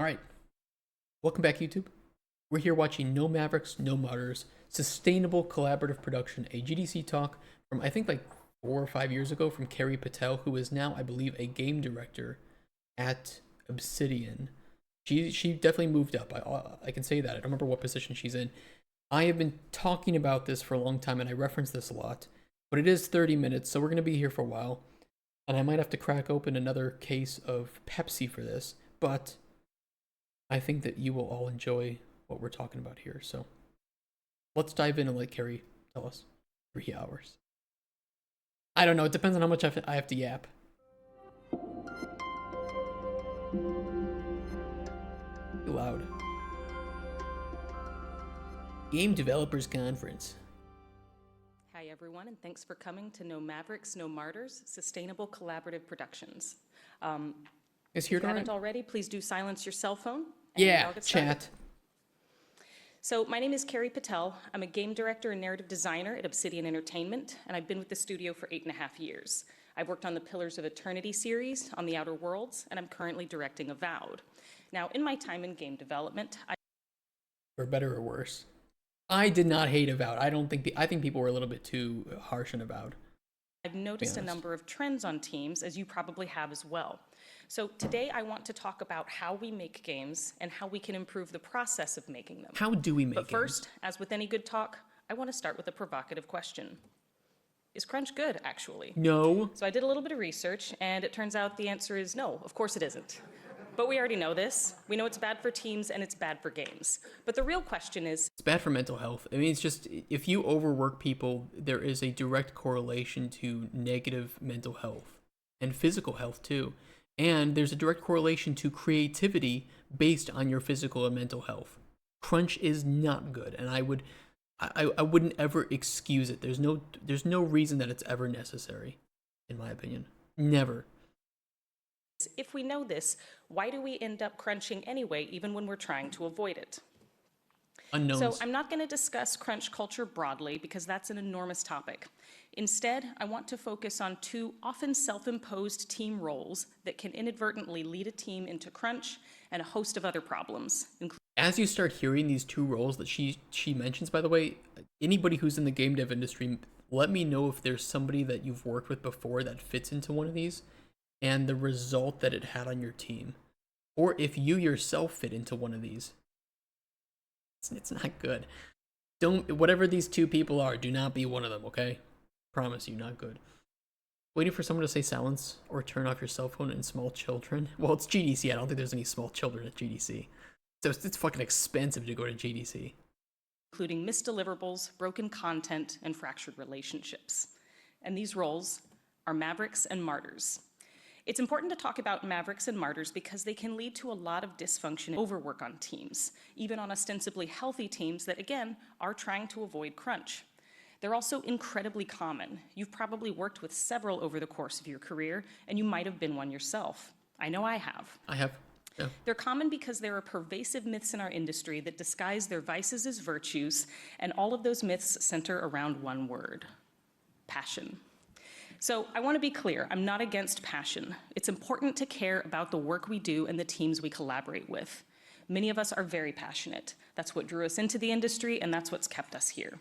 All right, welcome back, YouTube. We're here watching No Mavericks, No Martyrs, sustainable collaborative production, a GDC talk from I think like 4 or 5 years ago from Carrie Patel, who is now, I believe, a game director at Obsidian. She definitely moved up. I can say that. I don't remember what position she's in. I have been talking about this for a long time, and I reference this a lot. But it is 30 minutes, so we're gonna be here for a while, and I might have to crack open another case of Pepsi for this. But I think that you will all enjoy what we're talking about here. So let's dive in and let Carrie tell us. 3 hours. I don't know. It depends on how much I have to yap. Too loud. Game Developers Conference. Hi, everyone, and thanks for coming to No Mavericks, No Martyrs, Sustainable Collaborative Productions. If you haven't already, please do silence your cell phone. Yeah, chat. So my name is Carrie Patel. I'm a game director and narrative designer at Obsidian Entertainment, and I've been with the studio for 8.5 years. I've worked on the Pillars of Eternity series, on The Outer Worlds, and I'm currently directing Avowed. Now, in my time in game development, For better or worse. I did not hate Avowed. I think people were a little bit too harsh on Avowed. I've noticed a number of trends on teams, as you probably have as well. So today I want to talk about how we make games and how we can improve the process of making them. How do we make games? But first, as with any good talk, I want to start with a provocative question. Is crunch good, actually? No. So I did a little bit of research, and it turns out the answer is no, of course it isn't. But we already know this. We know it's bad for teams and it's bad for games. But the real question is... It's bad for mental health. I mean, it's just, if you overwork people, there is a direct correlation to negative mental health and physical health too. And there's a direct correlation to creativity based on your physical and mental health. Crunch is not good, and I wouldn't ever excuse it. There's no reason that it's ever necessary, in my opinion. Never. If we know this, why do we end up crunching anyway, even when we're trying to avoid it? Unknowns. So I'm not going to discuss crunch culture broadly because that's an enormous topic. Instead, I want to focus on two often self-imposed team roles that can inadvertently lead a team into crunch and a host of other problems. As you start hearing these two roles that she mentions, by the way, anybody who's in the game dev industry, let me know if there's somebody that you've worked with before that fits into one of these and the result that it had on your team. Or if you yourself fit into one of these. It's not good. Whatever these two people are, do not be one of them, okay? Promise you, not good. Waiting for someone to say silence or turn off your cell phone and small children. Well, it's GDC. I don't think there's any small children at GDC. So it's fucking expensive to go to GDC. Including missed deliverables, broken content, and fractured relationships. And these roles are Mavericks and Martyrs. It's important to talk about Mavericks and Martyrs because they can lead to a lot of dysfunction and overwork on teams, even on ostensibly healthy teams that, again, are trying to avoid crunch. They're also incredibly common. You've probably worked with several over the course of your career, and you might have been one yourself. I know I have. I have. Yeah. They're common because there are pervasive myths in our industry that disguise their vices as virtues, and all of those myths center around one word: passion. So I want to be clear, I'm not against passion. It's important to care about the work we do and the teams we collaborate with. Many of us are very passionate. That's what drew us into the industry, and that's what's kept us here.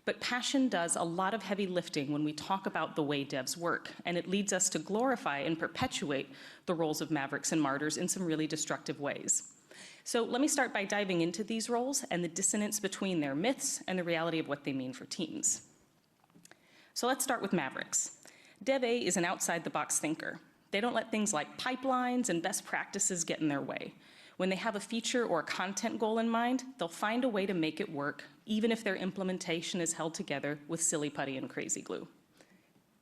But passion does a lot of heavy lifting when we talk about the way devs work, and it leads us to glorify and perpetuate the roles of Mavericks and Martyrs in some really destructive ways. So let me start by diving into these roles and the dissonance between their myths and the reality of what they mean for teams. So let's start with Mavericks. Dev A is an outside-the-box thinker. They don't let things like pipelines and best practices get in their way. When they have a feature or a content goal in mind, they'll find a way to make it work, even if their implementation is held together with silly putty and crazy glue.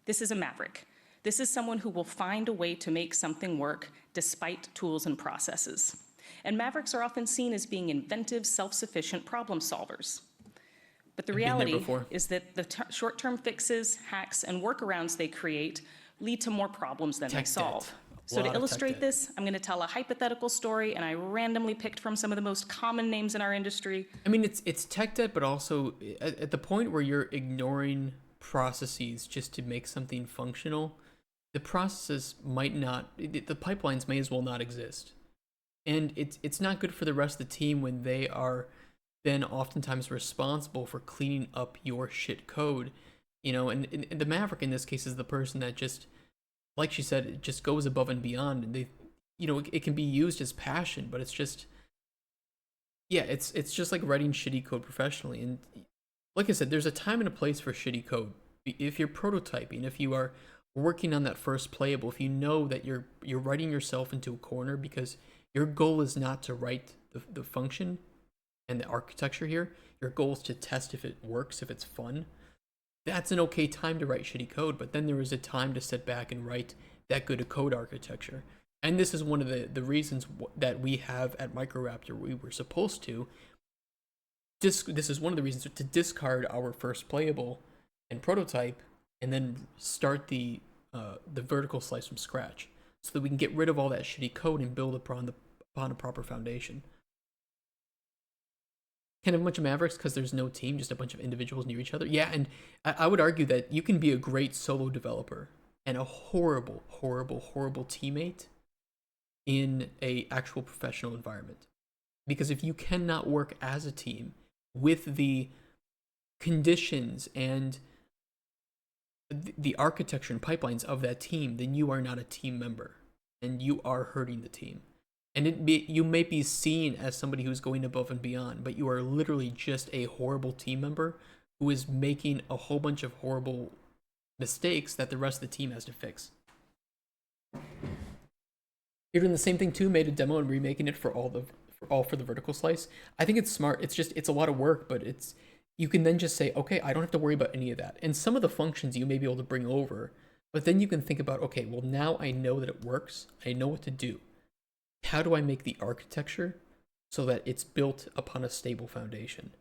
This is a Maverick. This is someone who will find a way to make something work despite tools and processes. And Mavericks are often seen as being inventive, self-sufficient problem solvers. But the reality is that the short-term fixes, hacks, and workarounds they create lead to more problems than they solve. So to illustrate this, I'm going to tell a hypothetical story, and I randomly picked from some of the most common names in our industry. I mean, it's tech debt, but also at the point where you're ignoring processes just to make something functional, the processes might not, the pipelines may as well not exist. And it's not good for the rest of the team when they are then oftentimes responsible for cleaning up your shit code. And the Maverick in this case is the person that just, like she said, it just goes above and beyond. And it can be used as passion, but it's just, yeah, it's just like writing shitty code professionally. And like I said, there's a time and a place for shitty code. If you're prototyping, if you are working on that first playable, if you know that you're writing yourself into a corner because your goal is not to write the function and the architecture here, your goal is to test if it works, if it's fun, that's an okay time to write shitty code. But then there is a time to sit back and write that good a code architecture. And this is one of the reasons that we have at Microraptor, we were supposed to. This is one of the reasons to discard our first playable and prototype, and then start the vertical slice from scratch, so that we can get rid of all that shitty code and build upon a proper foundation. Kind of a bunch of Mavericks because there's no team, just a bunch of individuals near each other. Yeah, and I would argue that you can be a great solo developer and a horrible, horrible, horrible teammate in a actual professional environment. Because if you cannot work as a team with the conditions and the architecture and pipelines of that team, then you are not a team member, and you are hurting the team. And you may be seen as somebody who's going above and beyond, but you are literally just a horrible team member who is making a whole bunch of horrible mistakes that the rest of the team has to fix. You're doing the same thing too, made a demo and remaking it for the vertical slice. I think it's smart. It's a lot of work, but you can then just say, okay, I don't have to worry about any of that. And some of the functions you may be able to bring over, but then you can think about, okay, well, now I know that it works. I know what to do. How do I make the architecture so that it's built upon a stable foundation?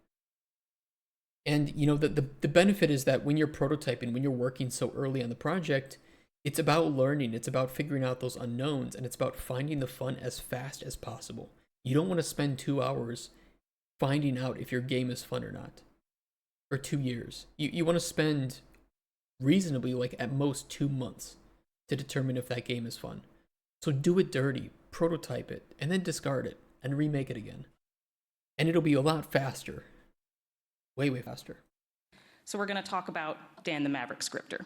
And the benefit is that when you're prototyping, when you're working so early on the project, it's about learning, it's about figuring out those unknowns, and it's about finding the fun as fast as possible. You don't want to spend 2 hours finding out if your game is fun or not, or 2 years. You want to spend reasonably, like at most 2 months, to determine if that game is fun. So do it dirty, prototype it, and then discard it, and remake it again. And it'll be a lot faster. Way, way faster. So we're going to talk about Dan the Maverick scripter.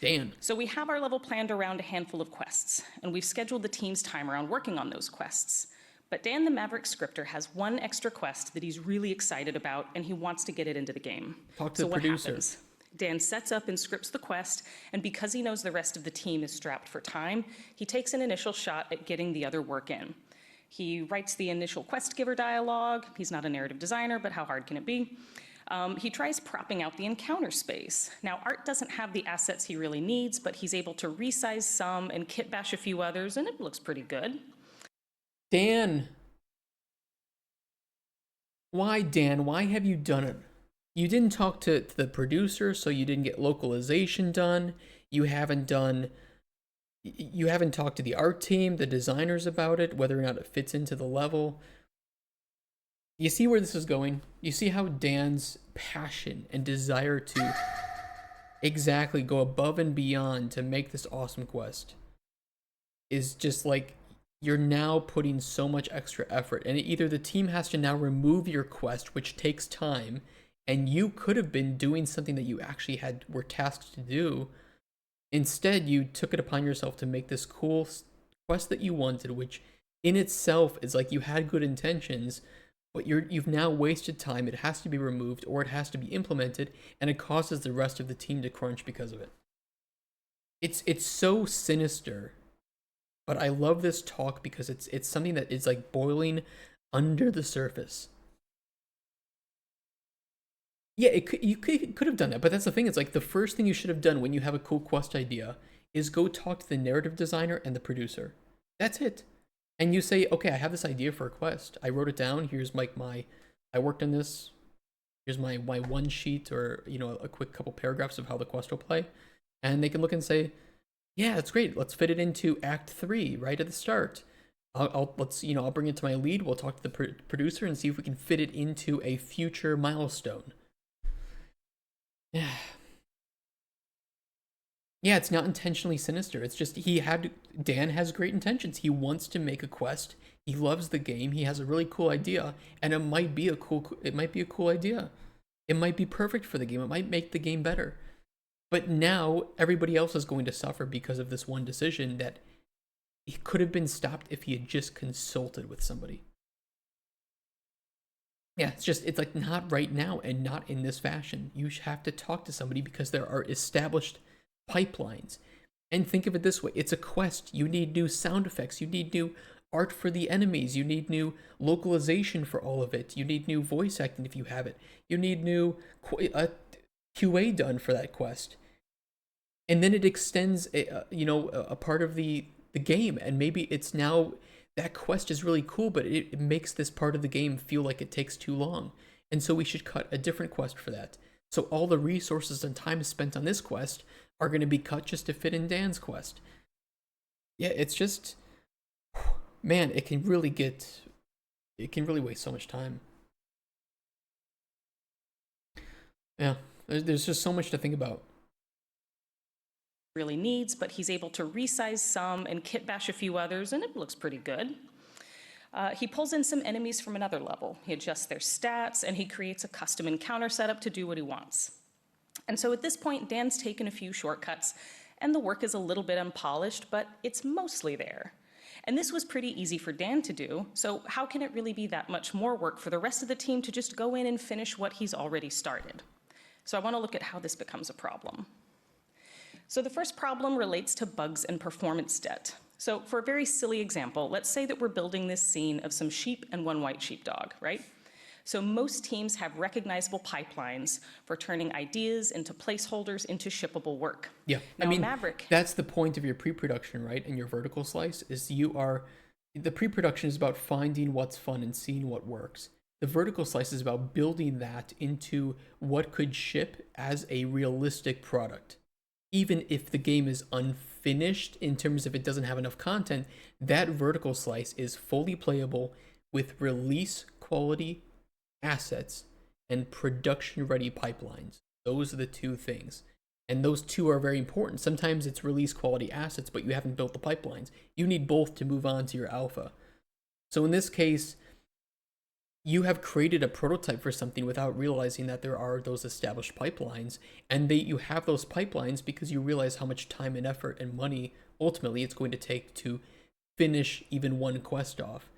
Dan. So we have our level planned around a handful of quests, and we've scheduled the team's time around working on those quests. But Dan the Maverick scripter has one extra quest that he's really excited about, and he wants to get it into the game. Talk to the producer. What happens? Dan sets up and scripts the quest, and because he knows the rest of the team is strapped for time, he takes an initial shot at getting the other work in. He writes the initial quest giver dialogue. He's not a narrative designer, but how hard can it be? He tries propping out the encounter space. Now, Art doesn't have the assets he really needs, but he's able to resize some and kit bash a few others, and it looks pretty good. Dan. Why, Dan? Why have you done it? You didn't talk to the producer, so you didn't get localization done. You haven't talked to the art team, the designers about it, whether or not it fits into the level. You see where this is going? You see how Dan's passion and desire to exactly go above and beyond to make this awesome quest is just like, you're now putting so much extra effort, and either the team has to now remove your quest, which takes time, and you could have been doing something that you actually were tasked to do. Instead, you took it upon yourself to make this cool quest that you wanted, which in itself is like you had good intentions, but you've now wasted time. It has to be removed, or it has to be implemented, and it causes the rest of the team to crunch because of it. It's so sinister, but I love this talk because it's something that is like boiling under the surface. Yeah, you could have done that, but that's the thing. It's like the first thing you should have done when you have a cool quest idea is go talk to the narrative designer and the producer. That's it. And you say, okay, I have this idea for a quest. I wrote it down. Here's I worked on this. Here's my one sheet, or a quick couple paragraphs of how the quest will play. And they can look and say, yeah, that's great. Let's fit it into Act 3 right at the start. I'll bring it to my lead. We'll talk to the producer and see if we can fit it into a future milestone. Yeah. Yeah, it's not intentionally sinister. It's just Dan has great intentions. He wants to make a quest. He loves the game. He has a really cool idea, and it might be a cool idea. It might be perfect for the game. It might make the game better. But now everybody else is going to suffer because of this one decision that it could have been stopped if he had just consulted with somebody. Yeah, it's like not right now and not in this fashion. You have to talk to somebody because there are established pipelines. And think of it this way, it's a quest. You need new sound effects, you need new art for the enemies, you need new localization for all of it, you need new voice acting if you have it, you need new QA done for that quest. And then it extends a part of the game, and maybe it's now that quest is really cool, but it makes this part of the game feel like it takes too long. And so we should cut a different quest for that. So all the resources and time spent on this quest are going to be cut just to fit in Dan's quest. Yeah, it's just, man, it can really waste so much time. Yeah, there's just so much to think about. Really needs, but he's able to resize some and kit bash a few others, and it looks pretty good. He pulls in some enemies from another level. He adjusts their stats, and he creates a custom encounter setup to do what he wants. And so at this point, Dan's taken a few shortcuts, and the work is a little bit unpolished, but it's mostly there. And this was pretty easy for Dan to do, so how can it really be that much more work for the rest of the team to just go in and finish what he's already started? So I want to look at how this becomes a problem. So the first problem relates to bugs and performance debt. So for a very silly example, let's say that we're building this scene of some sheep and one white sheepdog, right? So most teams have recognizable pipelines for turning ideas into placeholders into shippable work. Yeah, now, I mean, Maverick, that's the point of your pre-production, right? And your vertical slice is the pre-production is about finding what's fun and seeing what works. The vertical slice is about building that into what could ship as a realistic product. Even if the game is unfinished in terms of it doesn't have enough content, that vertical slice is fully playable with release quality assets and production ready pipelines. Those are the two things. And those two are very important. Sometimes it's release quality assets, but you haven't built the pipelines. You need both to move on to your alpha. So in this case, you have created a prototype for something without realizing that there are those established pipelines, and you have those pipelines because you realize how much time and effort and money ultimately it's going to take to finish even one quest off.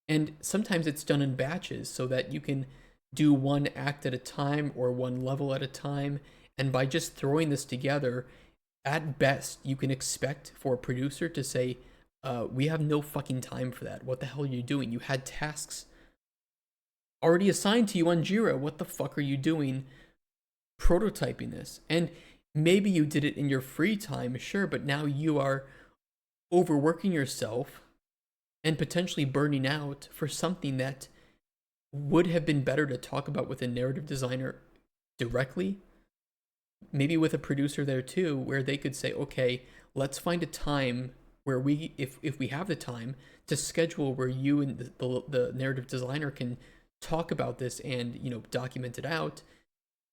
And sometimes it's done in batches so that you can do one act at a time or one level at a time, and by just throwing this together, at best you can expect for a producer to say, we have no fucking time for that. What the hell are you doing? You had tasks already assigned to you on Jira. What the fuck are you doing prototyping this? And maybe you did it in your free time, sure, but now you are overworking yourself and potentially burning out for something that would have been better to talk about with a narrative designer directly, maybe with a producer there too, where they could say, okay, let's find a time where if we have the time to schedule where you and the narrative designer can talk about this and document it out,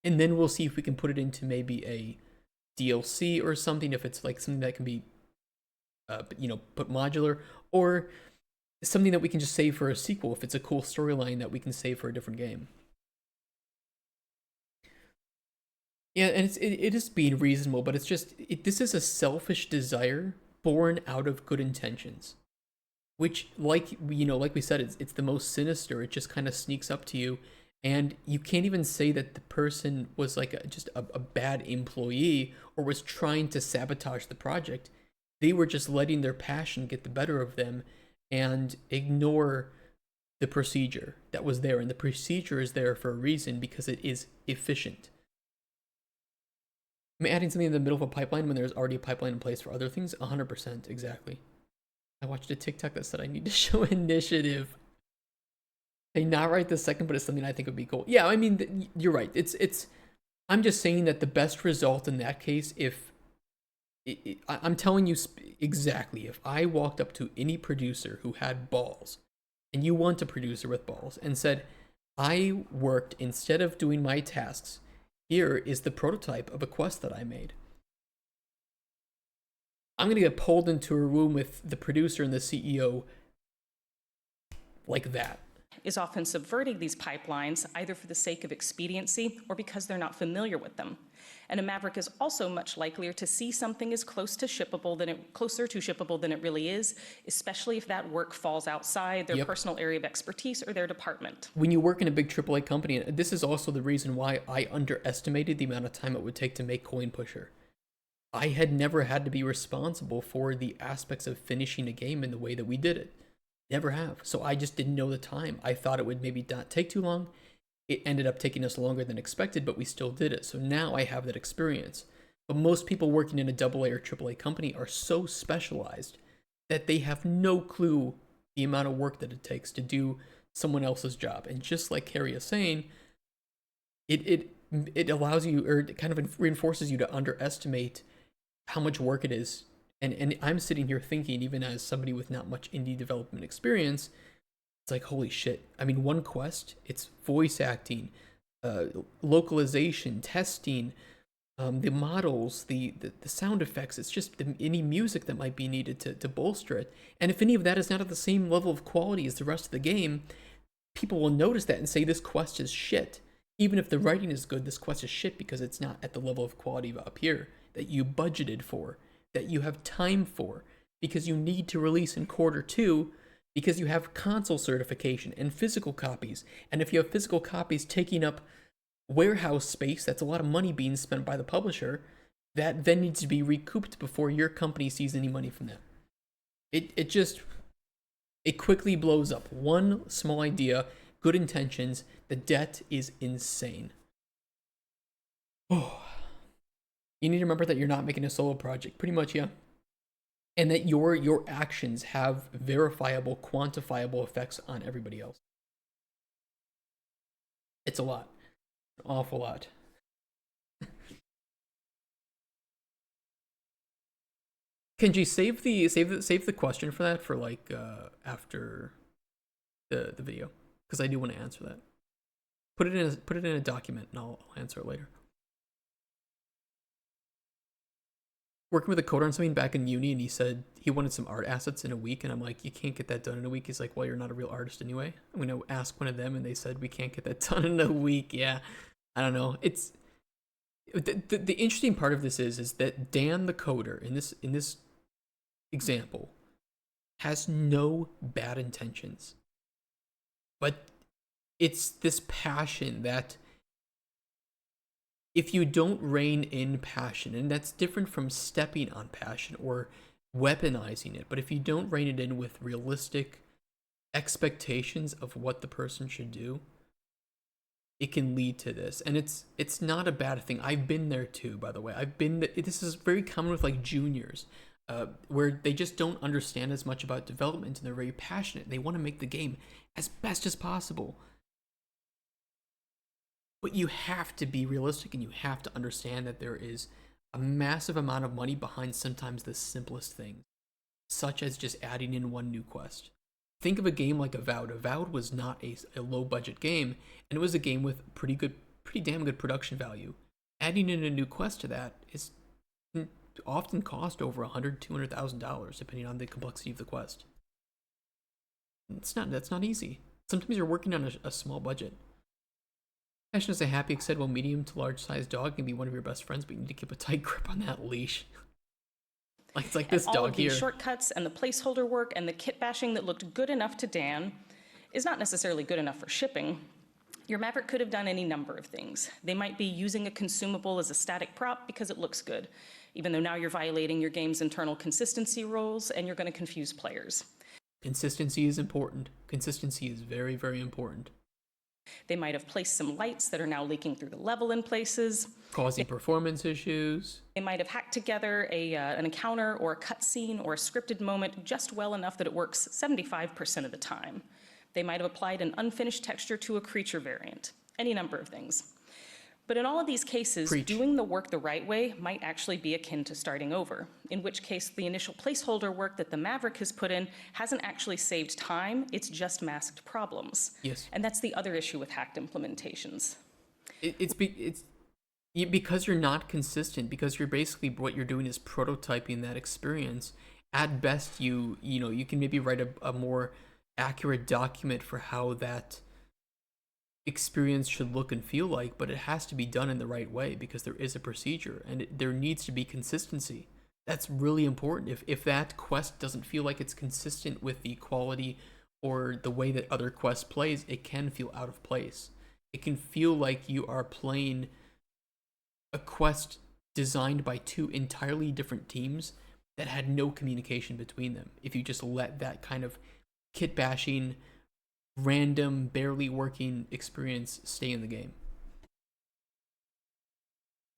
and then we'll see if we can put it into maybe a DLC or something, if it's like something that can be put modular, or something that we can just save for a sequel if it's a cool storyline that we can save for a different game. Yeah, and it is being reasonable, but it's just this is a selfish desire born out of good intentions, which like we said, it's the most sinister. It just kind of sneaks up to you, and you can't even say that the person was like just a bad employee or was trying to sabotage the project. They were just letting their passion get the better of them and ignore the procedure that was there, and the procedure is there for a reason because it is efficient. I mean, adding something in the middle of a pipeline when there's already a pipeline in place for other things, 100%, exactly. I watched a TikTok that said I need to show initiative. Hey, not right this second, but it's something I think would be cool. Yeah, I mean, you're right. I'm just saying that the best result in that case, I'm telling you exactly, if I walked up to any producer who had balls, and you want a producer with balls, and said, I worked, instead of doing my tasks, here is the prototype of a quest that I made. I'm gonna get pulled into a room with the producer and the CEO like that. Is often subverting these pipelines either for the sake of expediency or because they're not familiar with them. And a Maverick is also much likelier to see something as closer to shippable than it really is, especially if that work falls outside their personal area of expertise or their department. When you work in a big AAA company, and this is also the reason why I underestimated the amount of time it would take to make Coin Pusher. I had never had to be responsible for the aspects of finishing a game in the way that we did it. Never have. So I just didn't know the time. I thought it would maybe not take too long. It ended up taking us longer than expected, but we still did it. So now I have that experience. But most people working in a AA or AAA company are so specialized that they have no clue the amount of work that it takes to do someone else's job. And just like Carrie is saying, it allows you, or it kind of reinforces you to underestimate how much work it is. And I'm sitting here thinking, even as somebody with not much indie development experience, it's like, holy shit. I mean, one quest, it's voice acting, localization, testing, the models, the sound effects. It's just any music that might be needed to bolster it. And if any of that is not at the same level of quality as the rest of the game, people will notice that and say this quest is shit. Even if the writing is good, this quest is shit because it's not at the level of quality up here that you budgeted for, that you have time for, because you need to release in Q2, because you have console certification and physical copies. And if you have physical copies taking up warehouse space, that's a lot of money being spent by the publisher, that then needs to be recouped before your company sees any money from that. It quickly blows up. One small idea, good intentions, the debt is insane. Oh. You need to remember that you're not making a solo project. Pretty much, yeah. And that your actions have verifiable, quantifiable effects on everybody else. It's a lot. An awful lot. Kenji, save the question for that for like after the video, because I do want to answer that. Put it in a document and I'll answer it later. Working with a coder on something back in uni, and he said he wanted some art assets in a week, and I'm like, you can't get that done in a week. He's like, well, you're not a real artist anyway. I'm gonna ask one of them, and they said we can't get that done in a week. Yeah, I don't know. It's the interesting part of this is that Dan the coder in this example has no bad intentions, but it's this passion that, if you don't rein in passion, and that's different from stepping on passion or weaponizing it, but if you don't rein it in with realistic expectations of what the person should do, it can lead to this. And it's not a bad thing. I've been there too, by the way. This is very common with like juniors, where they just don't understand as much about development, and they're very passionate. They want to make the game as best as possible. But you have to be realistic, and you have to understand that there is a massive amount of money behind sometimes the simplest things, such as just adding in one new quest. Think of a game like Avowed. Avowed was not a low budget game, and it was a game with pretty damn good production value. Adding in a new quest to that is often cost over $100,000-$200,000 depending on the complexity of the quest. That's not easy. Sometimes you're working on a small budget. Passion is a happy, said, well, medium to large sized dog can be one of your best friends, but you need to keep a tight grip on that leash. It's like this dog here. All of these shortcuts and the placeholder work and the kit bashing that looked good enough to Dan is not necessarily good enough for shipping. Your Maverick could have done any number of things. They might be using a consumable as a static prop because it looks good, even though now you're violating your game's internal consistency rules and you're going to confuse players. Consistency is important. Consistency is very, very important. They might have placed some lights that are now leaking through the level in places. Causing performance issues. They might have hacked together an encounter or a cutscene or a scripted moment just well enough that it works 75% of the time. They might have applied an unfinished texture to a creature variant. Any number of things. But in all of these cases, doing the work the right way might actually be akin to starting over, in which case the initial placeholder work that the Maverick has put in hasn't actually saved time, it's just masked problems. Yes. And that's the other issue with hacked implementations. Because you're not consistent, because you're basically what you're doing is prototyping that experience. At best, you can maybe write a more accurate document for how that experience should look and feel like, but it has to be done in the right way because there is a procedure and there needs to be consistency. That's really important. If that quest doesn't feel like it's consistent with the quality or the way that other quests plays, it can feel out of place. It can feel like you are playing a quest designed by two entirely different teams that had no communication between them. If you just let that kind of kit bashing, random, barely working experience stay in the game.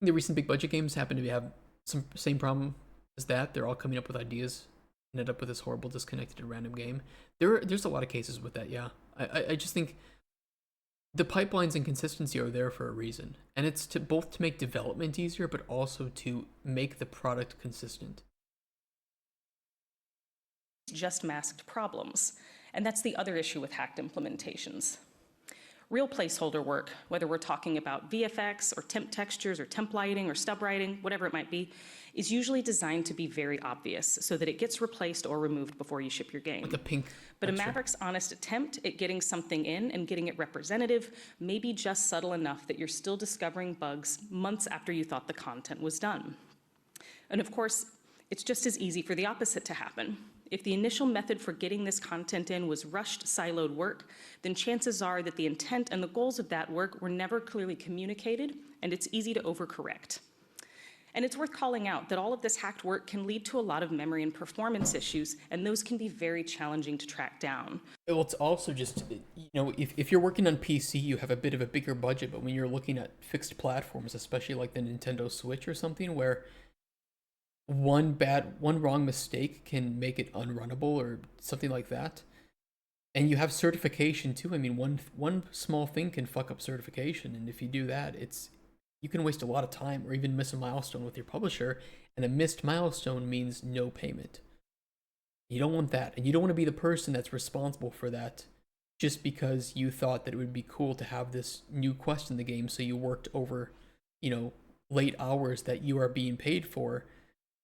The recent big budget games happen to have some same problem as that. They're all coming up with ideas and end up with this horrible, disconnected, random game. There's a lot of cases with that. Yeah, I just think the pipelines and consistency are there for a reason, and it's to both to make development easier, but also to make the product consistent. Just masked problems. And that's the other issue with hacked implementations. Real placeholder work, whether we're talking about VFX or temp textures or temp lighting or stub writing, whatever it might be, is usually designed to be very obvious so that it gets replaced or removed before you ship your game. With the pink But texture. a Mavericks honest attempt at getting something in and getting it representative may be just subtle enough that you're still discovering bugs months after you thought the content was done. And of course, it's just as easy for the opposite to happen. If the initial method for getting this content in was rushed, siloed work, then chances are that the intent and the goals of that work were never clearly communicated, and it's easy to overcorrect. And it's worth calling out that all of this hacked work can lead to a lot of memory and performance issues, and those can be very challenging to track down. Well, it's also just, if you're working on PC, you have a bit of a bigger budget, but when you're looking at fixed platforms, especially like the Nintendo Switch or something, where one wrong mistake can make it unrunnable or something like that. And you have certification too. I mean, one small thing can fuck up certification, and if you do that, you can waste a lot of time or even miss a milestone with your publisher, and a missed milestone means no payment. You don't want that, and you don't want to be the person that's responsible for that just because you thought that it would be cool to have this new quest in the game, so you worked over, late hours that you are being paid for.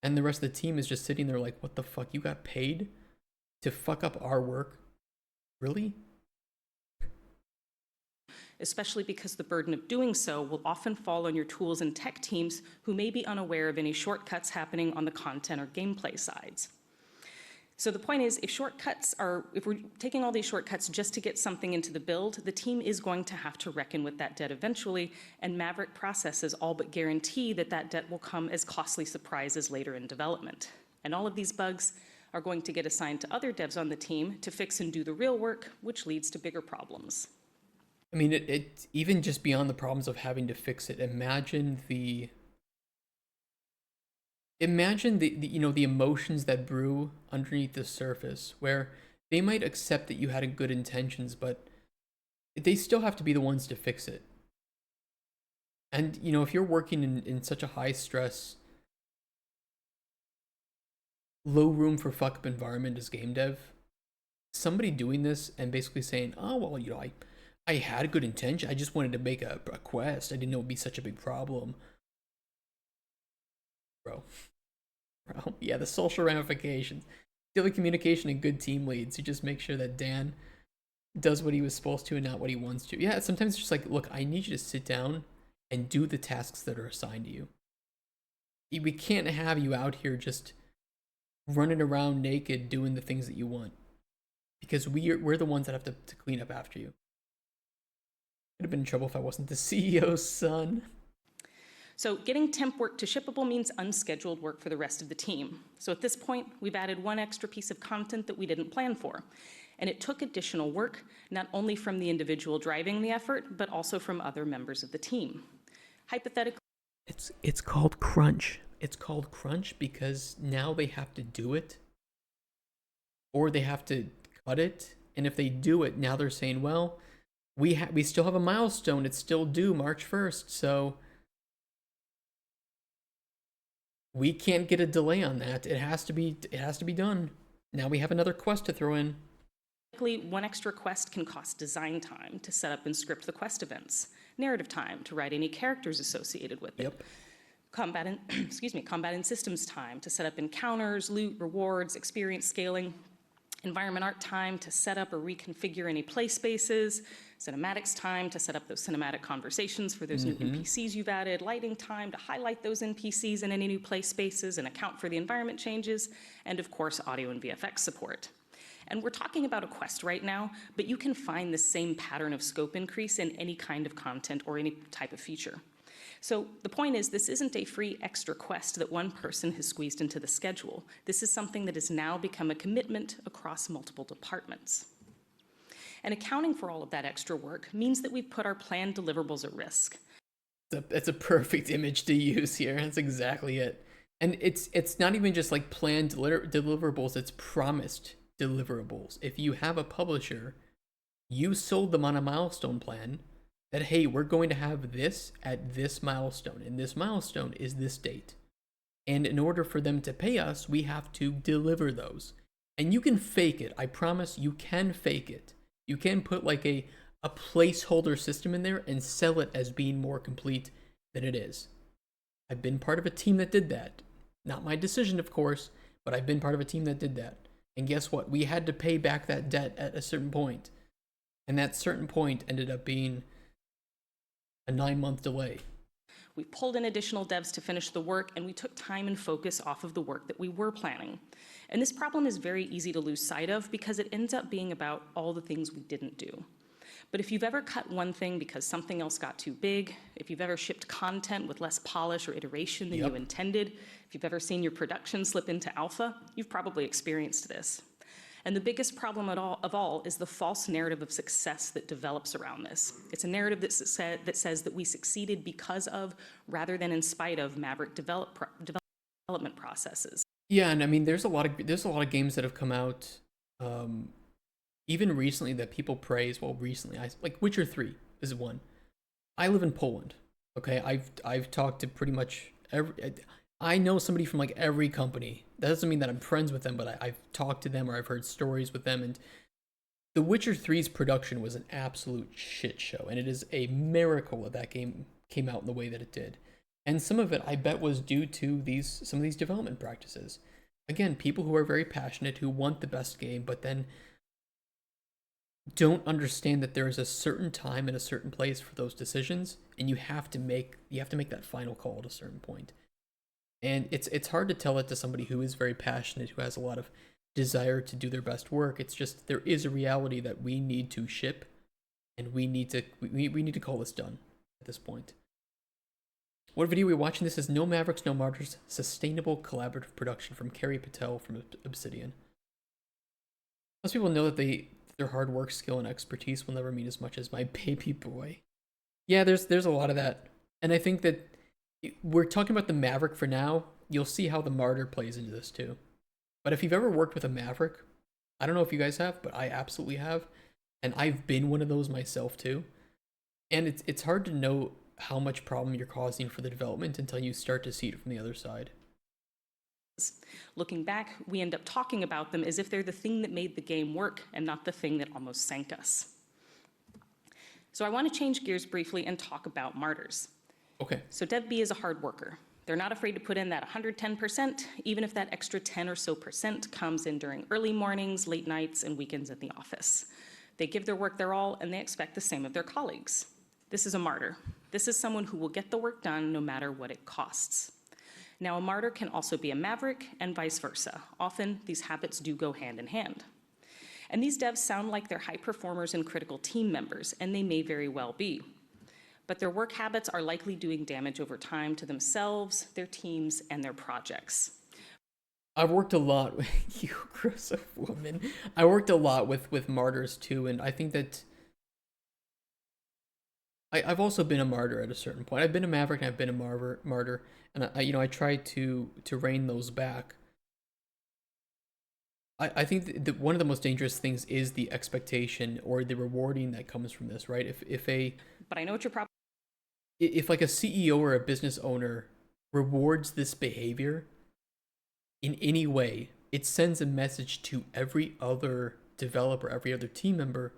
And the rest of the team is just sitting there like, what the fuck? You got paid to fuck up our work? Really? Especially because the burden of doing so will often fall on your tools and tech teams who may be unaware of any shortcuts happening on the content or gameplay sides. So the point is, if we're taking all these shortcuts just to get something into the build, the team is going to have to reckon with that debt eventually, and Maverick processes all but guarantee that that debt will come as costly surprises later in development. And all of these bugs are going to get assigned to other devs on the team to fix and do the real work, which leads to bigger problems. I mean, it even just beyond the problems of having to fix it, imagine the emotions that brew underneath the surface, where they might accept that you had good intentions, but they still have to be the ones to fix it. And if you're working in such a high stress, low room for fuck up environment as game dev, somebody doing this and basically saying, oh well, I had good intention, I just wanted to make a quest, I didn't know it would be such a big problem. Bro, yeah, the social ramifications. Daily communication and good team leads. You just make sure that Dan does what he was supposed to and not what he wants to. Yeah, sometimes it's just like, look, I need you to sit down and do the tasks that are assigned to you. We can't have you out here just running around naked doing the things that you want, because we're the ones that have to clean up after you. I'd have been in trouble if I wasn't the CEO's son. So getting temp work to shippable means unscheduled work for the rest of the team. So at this point, we've added one extra piece of content that we didn't plan for. And it took additional work, not only from the individual driving the effort, but also from other members of the team. Hypothetically, it's called crunch. It's called crunch because now they have to do it, or they have to cut it. And if they do it, now they're saying, well, we still have a milestone. It's still due March 1st, so we can't get a delay on that. It has to be done. Now we have another quest to throw in. one extra quest can cost design time to set up and script the quest events. narrative time to write any characters associated with it. Yep. Combat and, combat and systems time to set up encounters, loot, rewards, experience scaling. Environment art time to set up or reconfigure any play spaces. Cinematics time to set up those cinematic conversations for those new NPCs you've added. Lighting time to highlight those NPCs in any new play spaces and account for the environment changes. And of course, audio and VFX support. And we're talking about a quest right now, but you can find the same pattern of scope increase in any kind of content or any type of feature. So the point is, this isn't a free extra quest that one person has squeezed into the schedule. This is something that has now become a commitment across multiple departments. And accounting for all of that extra work means that we've put our planned deliverables at risk. That's a perfect image to use here. That's exactly it. And it's not even just like planned deliverables, it's promised deliverables. If you have a publisher, you sold them on a milestone plan, that, hey, we're going to have this at this milestone, and this milestone is this date. And in order for them to pay us, we have to deliver those. And you can fake it. I promise you can fake it. You can put like a placeholder system in there and sell it as being more complete than it is. I've been part of a team that did that. Not my decision, of course, but I've been part of a team that did that. And guess what? We had to pay back that debt at a certain point. And that certain point ended up being a 9-month delay. We pulled in additional devs to finish the work, and we took time and focus off of the work that we were planning. And this problem is very easy to lose sight of because it ends up being about all the things we didn't do. But if you've ever cut one thing because something else got too big, if you've ever shipped content with less polish or iteration than you intended, if you've ever seen your production slip into alpha, you've probably experienced this. And the biggest problem of all is the false narrative of success that develops around this. It's a narrative that says that we succeeded because of, rather than in spite of, Maverick development processes. Yeah, and I mean, there's a lot of games that have come out, even recently, that people praise. Well, recently, like Witcher 3 is one. I live in Poland. Okay, I've talked to pretty much I know somebody from like every company. That doesn't mean that I'm friends with them, but I've talked to them or I've heard stories with them. And The Witcher 3's production was an absolute shit show, and it is a miracle that that game came out in the way that it did. And some of it, I bet, was due to some of these development practices. Again, people who are very passionate, who want the best game, but then don't understand that there is a certain time and a certain place for those decisions, and you have to make that final call at a certain point. And it's hard to tell it to somebody who is very passionate, who has a lot of desire to do their best work. It's just, there is a reality that we need to ship, and we need to call this done at this point. What video are we watching? This is No Mavericks, No Martyrs, Sustainable Collaborative Production from Carrie, Patel from Obsidian. Most people know that their hard work, skill, and expertise will never mean as much as my baby boy. Yeah, there's a lot of that. And I think that we're talking about the Maverick for now. You'll see how the Martyr plays into this too. But if you've ever worked with a Maverick, I don't know if you guys have, but I absolutely have. And I've been one of those myself too. And it's hard to know how much problem you're causing for the development until you start to see it from the other side. Looking back, we end up talking about them as if they're the thing that made the game work and not the thing that almost sank us. So I want to change gears briefly and talk about Martyrs. Okay. So Dev B is a hard worker. They're not afraid to put in that 110%, even if that extra 10 or so percent comes in during early mornings, late nights, and weekends at the office. They give their work their all, and they expect the same of their colleagues. This is a martyr. This is someone who will get the work done no matter what it costs. Now, a martyr can also be a maverick and vice versa. Often, these habits do go hand in hand. And these devs sound like they're high performers and critical team members, and they may very well be. But their work habits are likely doing damage over time to themselves, their teams, and their projects. I've worked a lot with you, gross woman. I worked a lot with Martyrs too, and I think that I've also been a martyr at a certain point. I've been a maverick and I've been a martyr, and I try to rein those back. I think that one of the most dangerous things is the expectation or the rewarding that comes from this, right? But I know what your problem. If like a CEO or a business owner rewards this behavior in any way, it sends a message to every other developer, every other team member.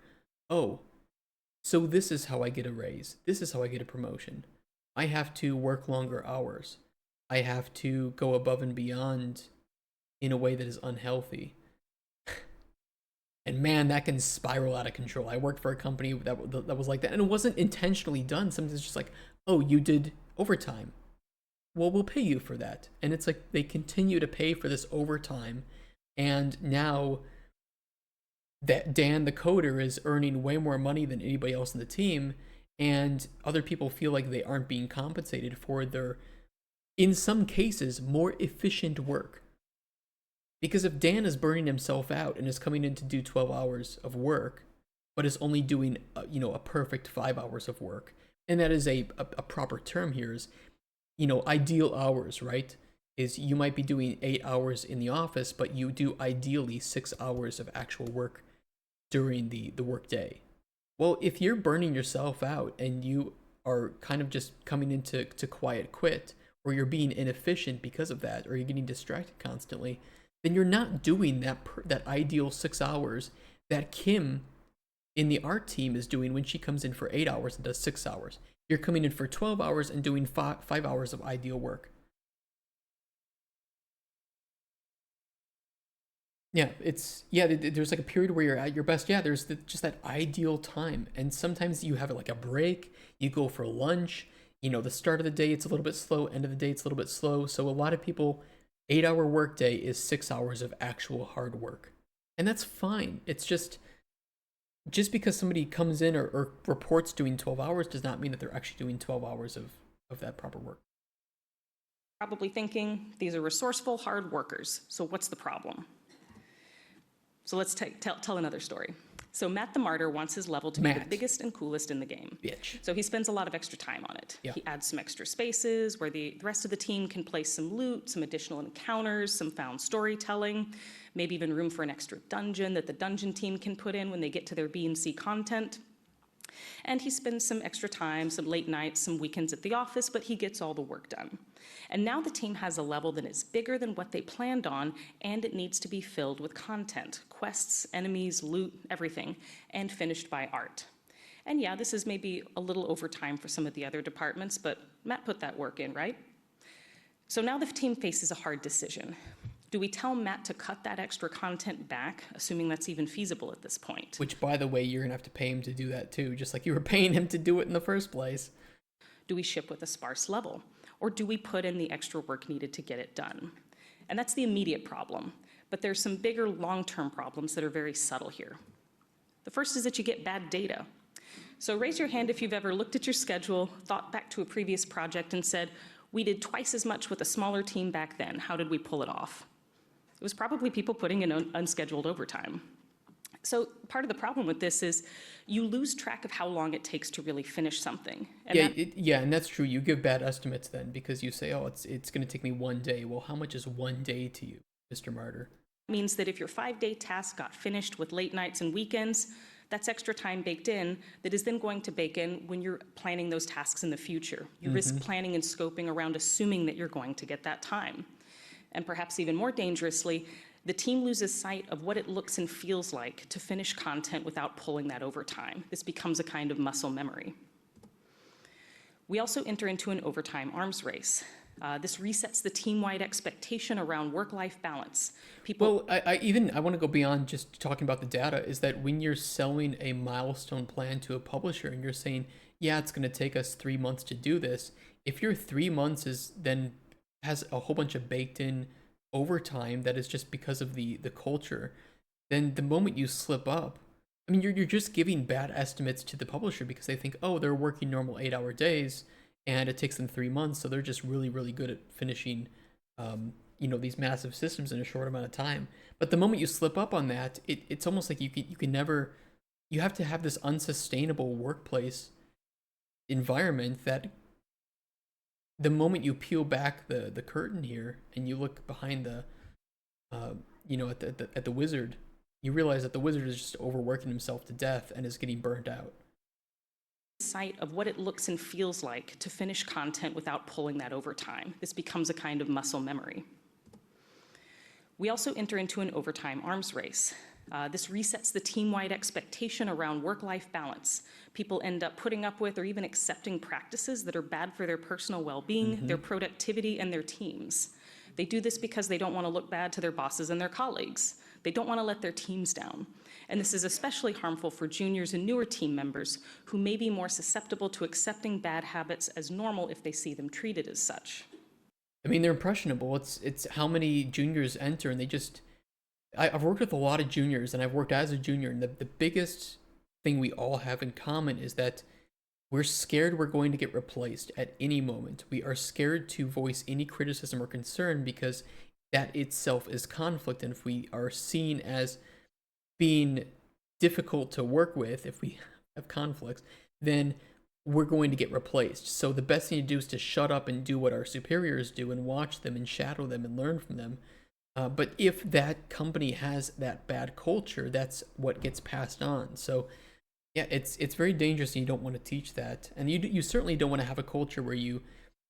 Oh, So this is how I get a raise. This is how I get a promotion. I have to work longer hours. I have to go above and beyond in a way that is unhealthy. And man, that can spiral out of control. I worked for a company that was like that, and it wasn't intentionally done. Sometimes it's just like, oh, you did overtime. Well, we'll pay you for that. And it's like they continue to pay for this overtime, and now that Dan the coder is earning way more money than anybody else in the team, and other people feel like they aren't being compensated for their, in some cases, more efficient work. Because if Dan is burning himself out and is coming in to do 12 hours of work, but is only doing a perfect 5 hours of work, and that is a proper term here, is ideal hours, right? Is you might be doing 8 hours in the office, but you do ideally 6 hours of actual work during the work day. Well, if you're burning yourself out and you are kind of just coming into quiet quit, or you're being inefficient because of that, or you're getting distracted constantly, then you're not doing that ideal 6 hours that Kim in the art team is doing when she comes in for 8 hours and does 6 hours. You're coming in for 12 hours and doing 5 hours of ideal work. Yeah, there's like a period where you're at your best. Yeah, there's just that ideal time. And sometimes you have like a break, you go for lunch, the start of the day it's a little bit slow, end of the day it's a little bit slow. So a lot of people, 8-hour workday is 6 hours of actual hard work. And that's fine. It's just because somebody comes in or reports doing 12 hours does not mean that they're actually doing 12 hours of that proper work. Probably thinking, these are resourceful, hard workers. So what's the problem? So let's tell another story. So Matt the Martyr wants his level to be the biggest and coolest in the game. Bitch. So he spends a lot of extra time on it. Yeah. He adds some extra spaces where the rest of the team can place some loot, some additional encounters, some found storytelling, maybe even room for an extra dungeon that the dungeon team can put in when they get to their B and C content. And he spends some extra time, some late nights, some weekends at the office, but he gets all the work done. And now the team has a level that is bigger than what they planned on, and it needs to be filled with content, quests, enemies, loot, everything, and finished by art. And yeah, this is maybe a little over time for some of the other departments, but Matt put that work in, right? So now the team faces a hard decision. Do we tell Matt to cut that extra content back, assuming that's even feasible at this point? Which, by the way, you're going to have to pay him to do that too, just like you were paying him to do it in the first place. Do we ship with a sparse level? Or do we put in the extra work needed to get it done? And that's the immediate problem. But there's some bigger long-term problems that are very subtle here. The first is that you get bad data. So raise your hand if you've ever looked at your schedule, thought back to a previous project and said, we did twice as much with a smaller team back then. How did we pull it off? It was probably people putting in unscheduled overtime. So part of the problem with this is you lose track of how long it takes to really finish something. And and that's true. You give bad estimates then because you say, oh, it's going to take me 1 day. Well, how much is 1 day to you, Mr. Martyr? Means that if your 5-day task got finished with late nights and weekends, that's extra time baked in that is then going to bake in when you're planning those tasks in the future. You risk planning and scoping around assuming that you're going to get that time. And perhaps even more dangerously, the team loses sight of what it looks and feels like to finish content without pulling that overtime. This becomes a kind of muscle memory. We also enter into an overtime arms race. This resets the team-wide expectation around work-life balance. I want to go beyond just talking about the data, is that when you're selling a milestone plan to a publisher and you're saying, yeah, it's going to take us 3 months to do this, if your 3 months has a whole bunch of baked in overtime that is just because of the culture, then the moment you slip up, I mean, you're just giving bad estimates to the publisher because they think, oh, they're working normal 8-hour days and it takes them 3 months, so they're just really, really good at finishing, these massive systems in a short amount of time. But the moment you slip up on that, it's almost like you can never, you have to have this unsustainable workplace environment that the moment you peel back the curtain here and you look behind the, at the wizard, you realize that the wizard is just overworking himself to death and is getting burnt out. Sight of what it looks and feels like to finish content without pulling that overtime. This becomes a kind of muscle memory. We also enter into an overtime arms race. This resets the team-wide expectation around work-life balance. People end up putting up with or even accepting practices that are bad for their personal well-being, their productivity, and their teams. They do this because they don't want to look bad to their bosses and their colleagues. They don't want to let their teams down. And this is especially harmful for juniors and newer team members who may be more susceptible to accepting bad habits as normal if they see them treated as such. I mean, they're impressionable. It's how many juniors enter and they just... I've worked with a lot of juniors and I've worked as a junior, and the biggest thing we all have in common is that we're scared we're going to get replaced at any moment. We are scared to voice any criticism or concern because that itself is conflict. And if we are seen as being difficult to work with, if we have conflicts, then we're going to get replaced. So the best thing to do is to shut up and do what our superiors do and watch them and shadow them and learn from them. But if that company has that bad culture, that's what gets passed on. So yeah, it's very dangerous, and you don't want to teach that. And you certainly don't want to have a culture where you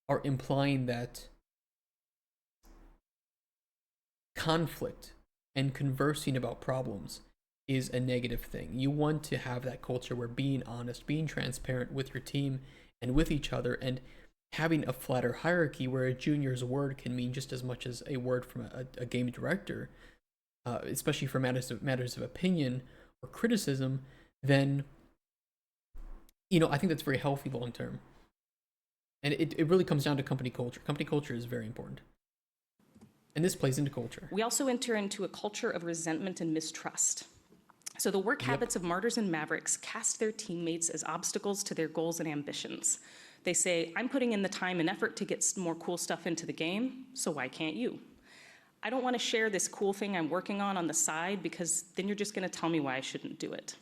are implying that conflict and conversing about problems is a negative thing. You want to have that culture where being honest, being transparent with your team and with each other, and having a flatter hierarchy where a junior's word can mean just as much as a word from a game director, especially for matters of opinion or criticism, then, I think that's very healthy long term. And it really comes down to company culture. Company culture is very important. And this plays into culture. We also enter into a culture of resentment and mistrust. So the work habits of Martyrs and Mavericks cast their teammates as obstacles to their goals and ambitions. They say, I'm putting in the time and effort to get more cool stuff into the game, so why can't you? I don't want to share this cool thing I'm working on the side because then you're just going to tell me why I shouldn't do it.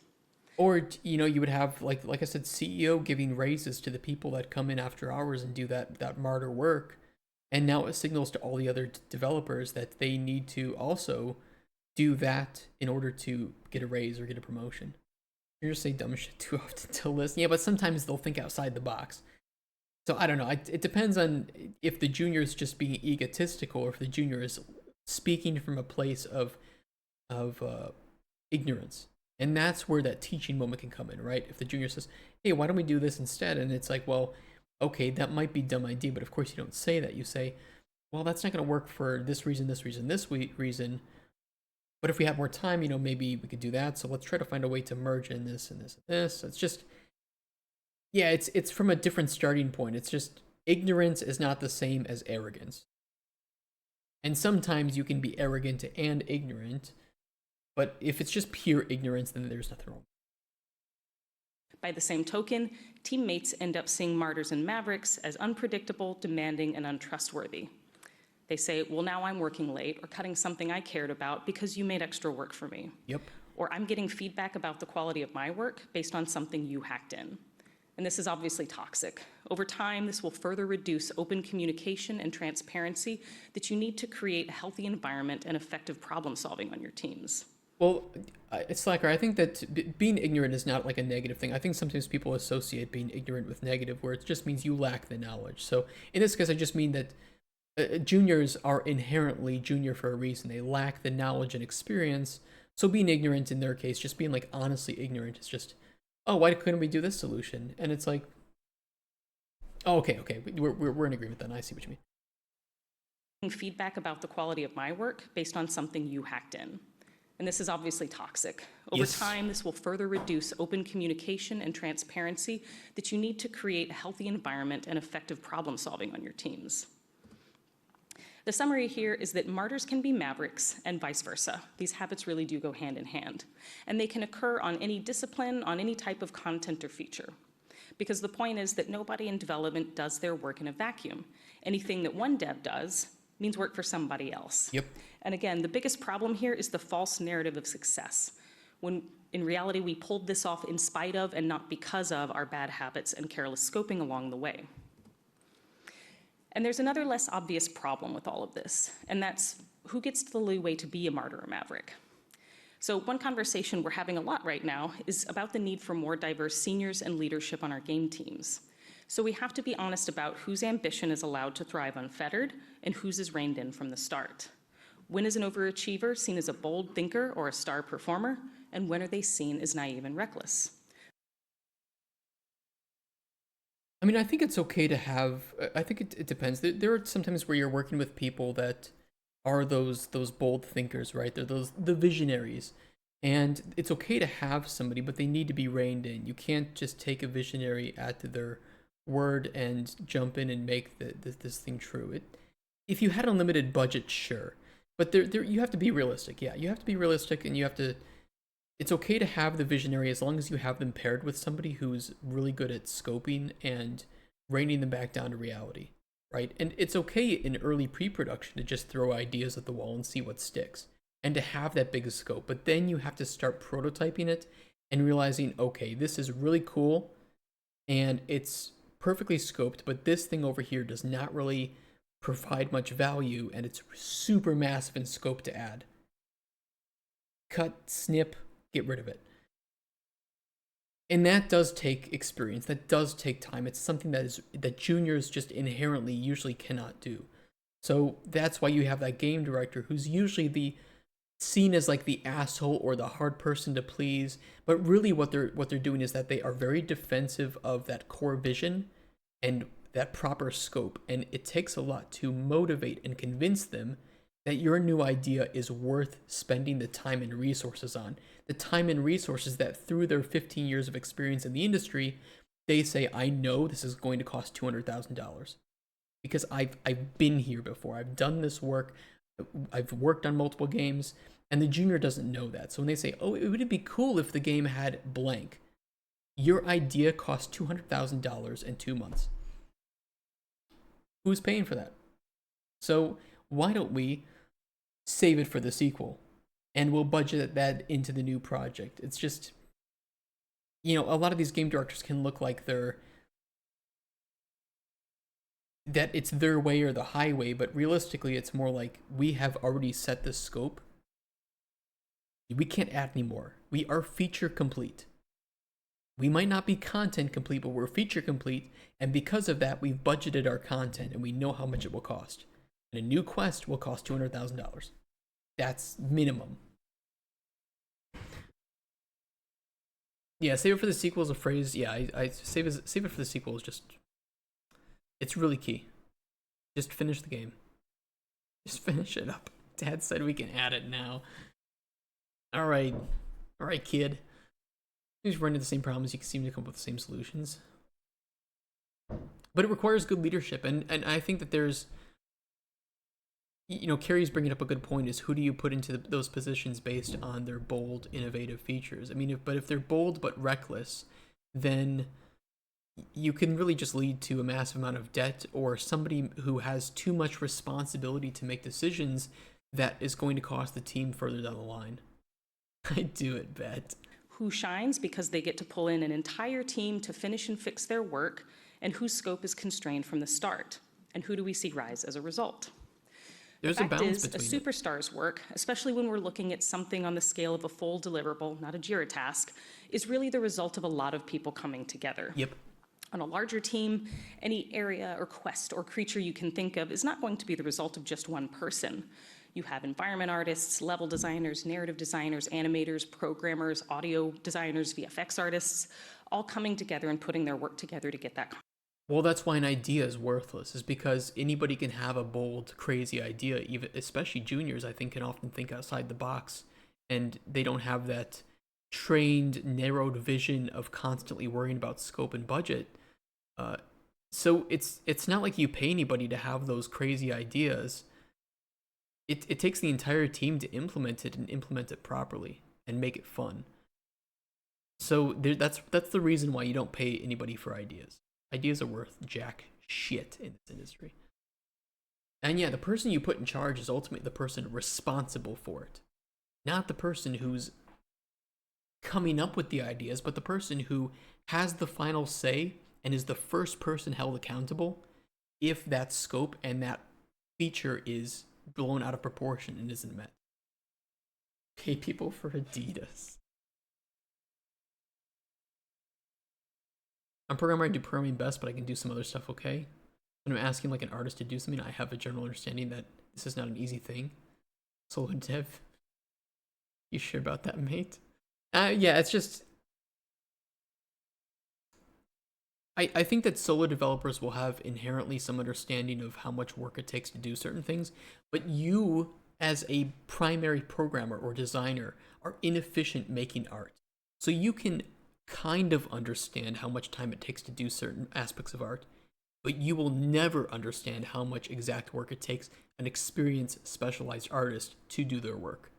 Or, you would have, like I said, CEO giving raises to the people that come in after hours and do that martyr work. And now it signals to all the other developers that they need to also do that in order to get a raise or get a promotion. You just say dumb shit too often to listen. Yeah, but sometimes they'll think outside the box. So I don't know. It depends on if the junior is just being egotistical or if the junior is speaking from a place of ignorance. And that's where that teaching moment can come in, right? If the junior says, hey, why don't we do this instead? And it's like, well, okay, that might be a dumb idea, but of course you don't say that. You say, well, that's not going to work for this reason, this reason, this reason. But if we have more time, maybe we could do that. So let's try to find a way to merge in this and this and this. It's just, yeah, it's from a different starting point. It's just ignorance is not the same as arrogance. And sometimes you can be arrogant and ignorant, but if it's just pure ignorance, then there's nothing wrong. By the same token, teammates end up seeing Martyrs and Mavericks as unpredictable, demanding, and untrustworthy. They say, well, now I'm working late or cutting something I cared about because you made extra work for me. Yep. Or I'm getting feedback about the quality of my work based on something you hacked in. And this is obviously toxic. Over time, this will further reduce open communication and transparency that you need to create a healthy environment and effective problem solving on your teams. Well, Slacker, I think that being ignorant is not like a negative thing. I think sometimes people associate being ignorant with negative, where it just means you lack the knowledge. So in this case, I just mean that juniors are inherently junior for a reason. They lack the knowledge and experience. So being ignorant in their case, just being like honestly ignorant, is just, oh, why couldn't we do this solution? And it's like, oh, okay, we're in agreement then. I see what you mean. Feedback about the quality of my work based on something you hacked in. And this is obviously toxic. Over time, this will further reduce open communication and transparency that you need to create a healthy environment and effective problem solving on your teams. The summary here is that martyrs can be mavericks and vice versa. These habits really do go hand in hand. And they can occur on any discipline, on any type of content or feature. Because the point is that nobody in development does their work in a vacuum. Anything that one dev does means work for somebody else. Yep. And again, the biggest problem here is the false narrative of success, when in reality we pulled this off in spite of and not because of our bad habits and careless scoping along the way. And there's another less obvious problem with all of this, and that's who gets the leeway to be a martyr or maverick. So one conversation we're having a lot right now is about the need for more diverse seniors and leadership on our game teams. So we have to be honest about whose ambition is allowed to thrive unfettered and whose is reined in from the start. When is an overachiever seen as a bold thinker or a star performer? And when are they seen as naive and reckless? I mean, I think it's okay to have. I think it depends. There are sometimes where you're working with people that are those bold thinkers, right? They're those the visionaries, and it's okay to have somebody, but they need to be reined in. You can't just take a visionary at their word and jump in and make this thing true. If you had unlimited budget, sure, but there you have to be realistic. Yeah, you have to be realistic, and you have to. It's okay to have the visionary as long as you have them paired with somebody who's really good at scoping and reining them back down to reality, right? And it's okay in early pre-production to just throw ideas at the wall and see what sticks and to have that big scope. But then you have to start prototyping it and realizing, okay, this is really cool and it's perfectly scoped, but this thing over here does not really provide much value and it's super massive in scope to add. Cut, snip, get rid of it. And that does take experience. That does take time. It's something that juniors just inherently usually cannot do. So that's why you have that game director who's usually seen as like the asshole or the hard person to please, but really what they're doing is that they are very defensive of that core vision and that proper scope, and it takes a lot to motivate and convince them that your new idea is worth spending the time and resources on. The time and resources that through their 15 years of experience in the industry, they say, I know this is going to cost $200,000 because I've been here before. I've done this work. I've worked on multiple games, and the junior doesn't know that. So when they say, oh, it would be cool if the game had blank, your idea cost $200,000 in 2 months. Who's paying for that? So why don't we save it for the sequel and we'll budget that into the new project? It's just, a lot of these game directors can look like that it's their way or the highway, but realistically it's more like we have already set the scope. We can't add anymore. We are feature complete. We might not be content complete, but we're feature complete, and because of that, we've budgeted our content and we know how much it will cost. And a new quest will cost $200,000. That's minimum. Yeah, save it for the sequel is a phrase. Yeah, I save it for the sequel is just, it's really key. Just finish the game. Just finish it up. Dad said we can add it now. All right, kid. You run into the same problems. You seem to come up with the same solutions. But it requires good leadership, and I think that there's, Carrie's bringing up a good point, is who do you put into those positions based on their bold, innovative features? I mean, if they're bold but reckless, then you can really just lead to a massive amount of debt or somebody who has too much responsibility to make decisions that is going to cost the team further down the line. I do it, bet. Who shines because they get to pull in an entire team to finish and fix their work, and whose scope is constrained from the start? And who do we see rise as a result? There's a balance between a superstar's work, especially when we're looking at something on the scale of a full deliverable, not a JIRA task, is really the result of a lot of people coming together. Yep. On a larger team, any area or quest or creature you can think of is not going to be the result of just one person. You have environment artists, level designers, narrative designers, animators, programmers, audio designers, VFX artists, all coming together and putting their work together to get that. Well, that's why an idea is worthless, is because anybody can have a bold, crazy idea, even especially juniors, I think, can often think outside the box, and they don't have that trained, narrowed vision of constantly worrying about scope and budget. So it's not like you pay anybody to have those crazy ideas. It takes the entire team to implement it and implement it properly and make it fun. So that's the reason why you don't pay anybody for ideas. Ideas are worth jack shit in this industry. And yeah, the person you put in charge is ultimately the person responsible for it. Not the person who's coming up with the ideas, but the person who has the final say and is the first person held accountable if that scope and that feature is blown out of proportion and isn't met. Pay people for Adidas. I'm a programmer, I do programming best, but I can do some other stuff okay. When I'm asking like an artist to do something, I have a general understanding that this is not an easy thing. Solo dev. You sure about that, mate? Yeah, it's just I think that solo developers will have inherently some understanding of how much work it takes to do certain things, but you, as a primary programmer or designer, are inefficient making art. So you can kind of understand how much time it takes to do certain aspects of art, but you will never understand how much exact work it takes an experienced, specialized artist to do their work.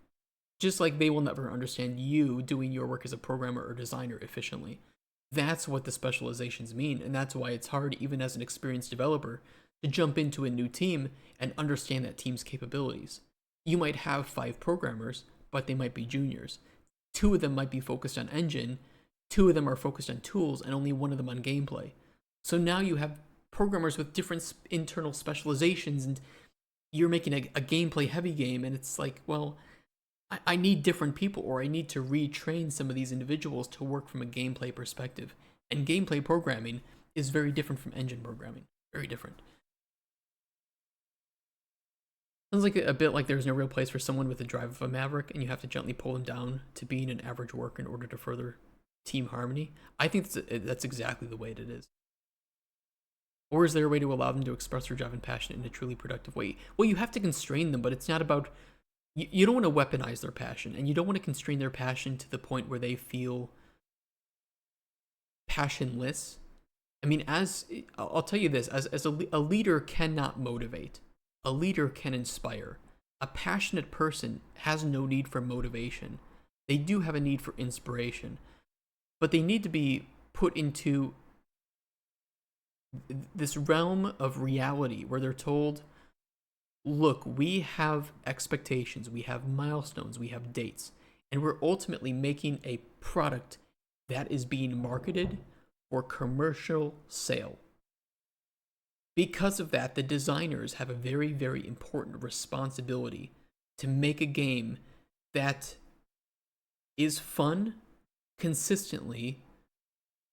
Just like they will never understand you doing your work as a programmer or designer efficiently. That's what the specializations mean, and that's why it's hard, even as an experienced developer, to jump into a new team and understand that team's capabilities. You might have 5 programmers, but they might be juniors. 2 of them might be focused on engine, 2 of them are focused on tools, and only 1 of them on gameplay. So now you have programmers with different internal specializations, and you're making a gameplay heavy game, and it's like, well, I need different people, or I need to retrain some of these individuals to work from a gameplay perspective. And gameplay programming is very different from engine programming. Very different. Sounds like a bit like there's no real place for someone with the drive of a Maverick, and you have to gently pull them down to being an average worker in order to further team harmony. I think that's exactly the way it is. Or is there a way to allow them to express their drive and passion in a truly productive way? Well, you have to constrain them, but it's not about you don't want to weaponize their passion, and you don't want to constrain their passion to the point where they feel passionless. I mean, I'll tell you this, as a leader cannot motivate, a leader can inspire. A passionate person has no need for motivation. They do have a need for inspiration, but they need to be put into this realm of reality where they're told, look, we have expectations, we have milestones, we have dates, and we're ultimately making a product that is being marketed for commercial sale. Because of that, the designers have a very, very important responsibility to make a game that is fun consistently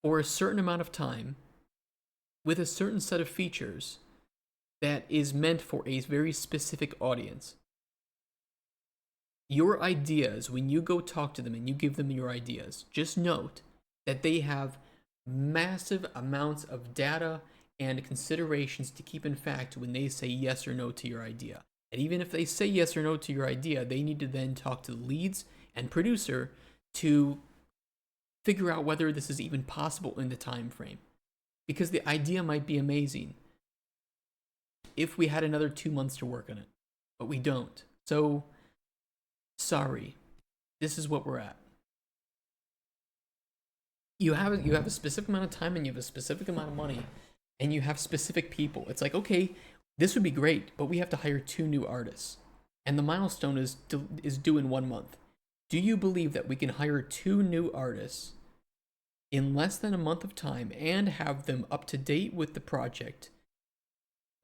for a certain amount of time with a certain set of features that is meant for a very specific audience. Your ideas, when you go talk to them and you give them your ideas, just note that they have massive amounts of data and considerations to keep in fact when they say yes or no to your idea. And even if they say yes or no to your idea, they need to then talk to the leads and producer to figure out whether this is even possible in the time frame. Because the idea might be amazing if we had another 2 months to work on it, but we don't. So, sorry, this is what we're at. You have a specific amount of time, and you have a specific amount of money, and you have specific people. It's like, okay, this would be great, but we have to hire 2 new artists, and the milestone is due in 1 month. Do you believe that we can hire 2 new artists in less than a month of time and have them up to date with the project,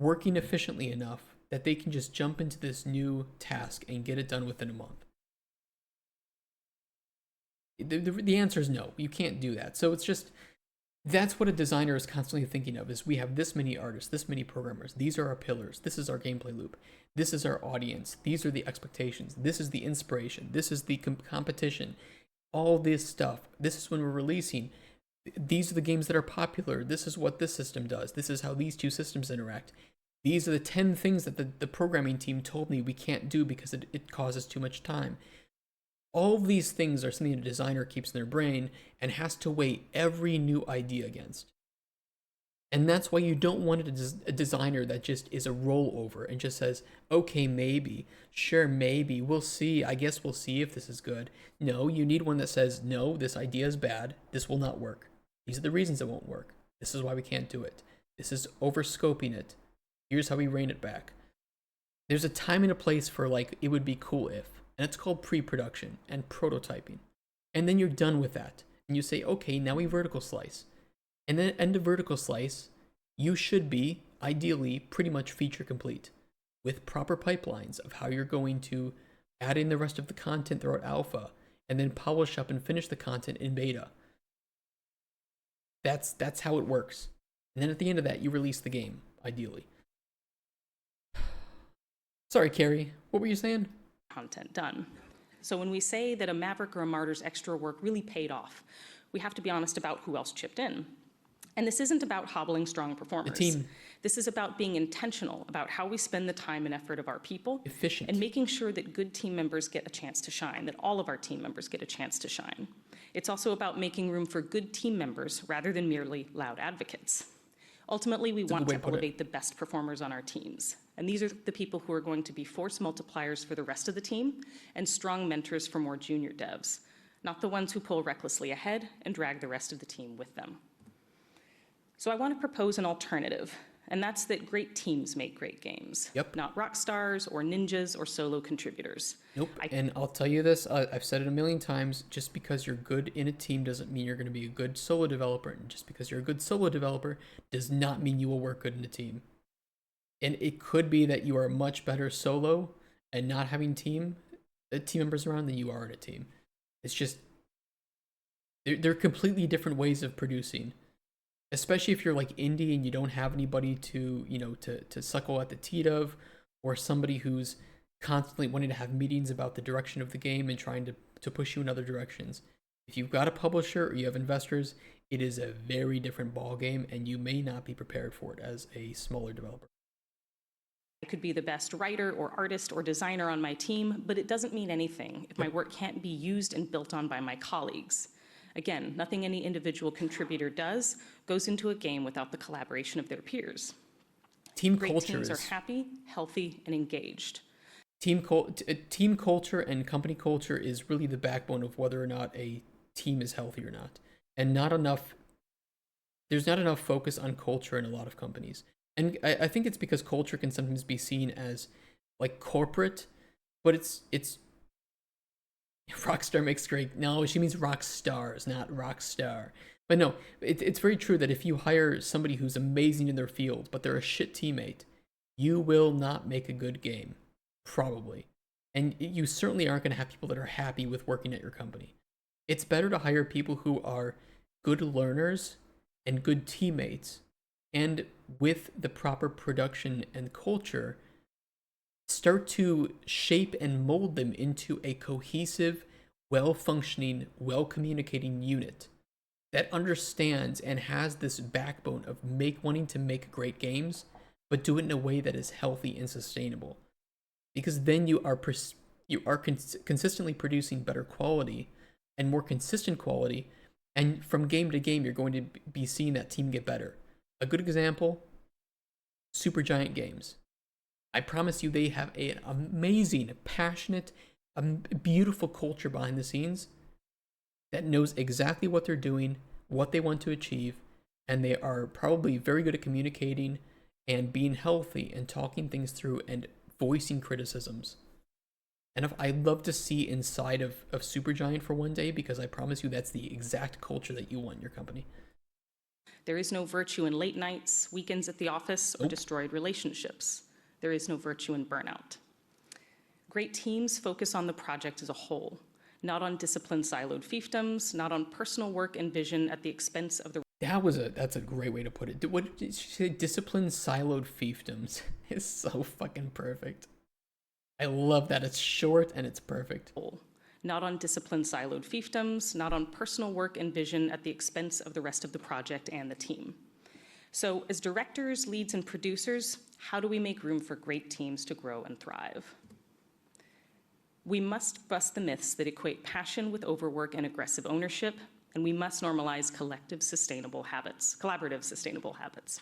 working efficiently enough that they can just jump into this new task and get it done within a month? The answer is no. You can't do that. So it's just, that's what a designer is constantly thinking of, is we have this many artists, this many programmers. These are our pillars. This is our gameplay loop. This is our audience. These are the expectations. This is the inspiration. This is the competition. All this stuff. This is when we're releasing. These are the games that are popular. This is what this system does. This is how these 2 systems interact. These are the 10 things that the programming team told me we can't do because it causes too much time. All of these things are something a designer keeps in their brain and has to weigh every new idea against. And that's why you don't want a designer that just is a rollover and just says, okay, maybe, sure, maybe, we'll see, I guess we'll see if this is good. No, you need one that says, no, this idea is bad, this will not work. These are the reasons it won't work. This is why we can't do it. This is overscoping it. Here's how we rein it back. There's a time and a place for, like, it would be cool if. And it's called pre-production and prototyping. And then you're done with that. And you say, okay, now we vertical slice. And then at the end of vertical slice, you should be, ideally, pretty much feature complete, with proper pipelines of how you're going to add in the rest of the content throughout alpha, and then polish up and finish the content in beta. That's how it works. And then at the end of that, you release the game, ideally. Sorry, Carrie, what were you saying? content done. So when we say that a Maverick or a Martyrs extra work really paid off, we have to be honest about who else chipped in. And this isn't about hobbling strong performers. The team. This is about being intentional about how we spend the time and effort of our people. Efficient. And making sure that good team members get a chance to shine, that all of our team members get a chance to shine. It's also about making room for good team members rather than merely loud advocates. Ultimately, we want to elevate the best performers on our teams. And these are the people who are going to be force multipliers for the rest of the team and strong mentors for more junior devs, not the ones who pull recklessly ahead and drag the rest of the team with them. So I want to propose an alternative, and that's that great teams make great games. Yep. Not rock stars or ninjas or solo contributors. Nope. And I'll tell you this, I've said it a million times, just because you're good in a team doesn't mean you're going to be a good solo developer. And just because you're a good solo developer does not mean you will work good in a team. And it could be that you are much better solo and not having team members around than you are in a team. It's just, they're completely different ways of producing. Especially if you're like indie and you don't have anybody to, to suckle at the teat of, or somebody who's constantly wanting to have meetings about the direction of the game and trying to push you in other directions. If you've got a publisher or you have investors, it is a very different ball game, and you may not be prepared for it as a smaller developer. I could be the best writer or artist or designer on my team, but it doesn't mean anything if my work can't be used and built on by my colleagues. Again, nothing any individual contributor does goes into a game without the collaboration of their peers. Great teams are happy, healthy, and engaged. Team culture and company culture is really the backbone of whether or not a team is healthy or not. And there's not enough focus on culture in a lot of companies. And I think it's because culture can sometimes be seen as like corporate, but it's Rockstar makes great. No, she means rock stars, not rock star. But no, it's very true that if you hire somebody who's amazing in their field, but they're a shit teammate, you will not make a good game, probably. And you certainly aren't going to have people that are happy with working at your company. It's better to hire people who are good learners and good teammates, and with the proper production and culture, start to shape and mold them into a cohesive, well-functioning, well-communicating unit that understands and has this backbone of wanting to make great games, but do it in a way that is healthy and sustainable. Because then you are consistently producing better quality and more consistent quality, and from game to game, you're going to be seeing that team get better. A good example, Supergiant Games. I promise you they have an amazing, passionate, beautiful culture behind the scenes that knows exactly what they're doing, what they want to achieve, and they are probably very good at communicating and being healthy and talking things through and voicing criticisms. And I'd love to see inside of Supergiant for one day, because I promise you that's the exact culture that you want in your company. There is no virtue in late nights, weekends at the office, or destroyed relationships. There is no virtue in burnout. Great teams focus on the project as a whole, not on disciplined siloed fiefdoms, not on personal work and vision at the expense of the... That's a great way to put it. What did she say? Disciplined siloed fiefdoms is so fucking perfect. I love that. It's short and it's perfect. Not on disciplined siloed fiefdoms, not on personal work and vision at the expense of the rest of the project and the team. So as directors, leads, and producers, how do we make room for great teams to grow and thrive? We must bust the myths that equate passion with overwork and aggressive ownership, and we must normalize collaborative sustainable habits.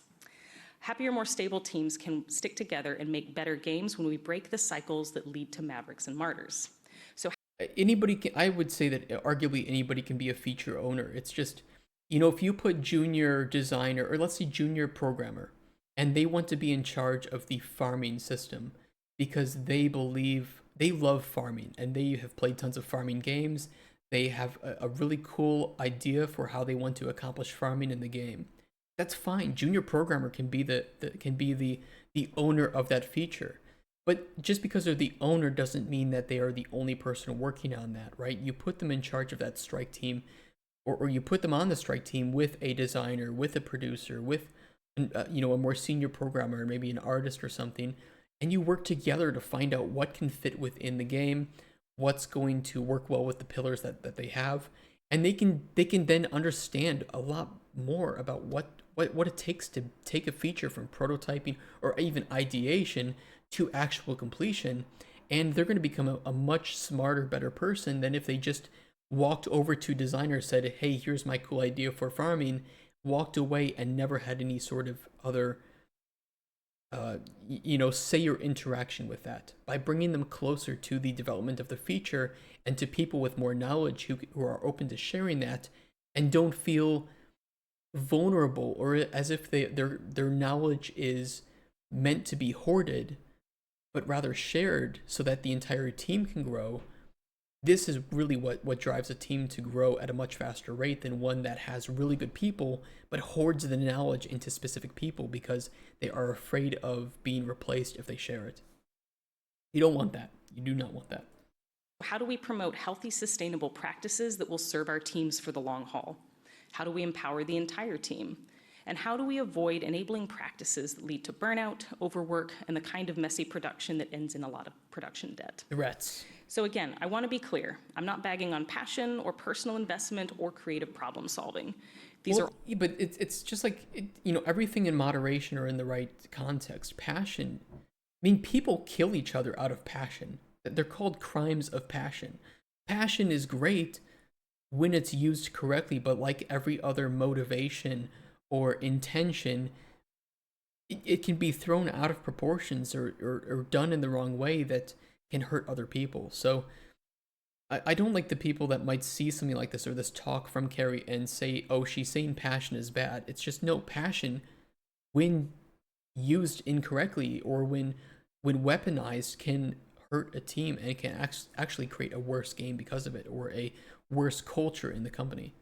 Happier, more stable teams can stick together and make better games when we break the cycles that lead to Mavericks and Martyrs. So I would say that arguably anybody can be a feature owner. It's just, if you put junior designer, or let's say junior programmer, and they want to be in charge of the farming system because they love farming and they have played tons of farming games. They have a really cool idea for how they want to accomplish farming in the game. That's fine. Junior programmer can be the owner of that feature. But just because they're the owner doesn't mean that they are the only person working on that, right? You put them in charge of that strike team, or you put them on the strike team with a designer, with a producer, with a more senior programmer, maybe an artist or something, and you work together to find out what can fit within the game, what's going to work well with the pillars that they have, and they can then understand a lot more about what it takes to take a feature from prototyping or even ideation to actual completion, and they're going to become a much smarter, better person than if they just walked over to designers, said, hey, here's my cool idea for farming, walked away and never had any sort of other say your interaction with that. By bringing them closer to the development of the feature and to people with more knowledge who are open to sharing that and don't feel vulnerable or as if their knowledge is meant to be hoarded, but rather shared so that the entire team can grow. This is really what drives a team to grow at a much faster rate than one that has really good people but hoards the knowledge into specific people because they are afraid of being replaced if they share it. You don't want that. You do not want that. How do we promote healthy, sustainable practices that will serve our teams for the long haul? How do we empower the entire team? And how do we avoid enabling practices that lead to burnout, overwork, and the kind of messy production that ends in a lot of production debt? Threats. So again, I want to be clear. I'm not bagging on passion or personal investment or creative problem solving. But it's just like, everything in moderation or in the right context. Passion. I mean, people kill each other out of passion. They're called crimes of passion. Passion is great when it's used correctly, but like every other motivation or intention, it can be thrown out of proportions or done in the wrong way that can hurt other people. So I don't like the people that might see something like this or this talk from Carrie and say, oh, she's saying passion is bad. It's just, no, passion, when used incorrectly or when weaponized, can hurt a team and can actually create a worse game because of it, or a worse culture in the company.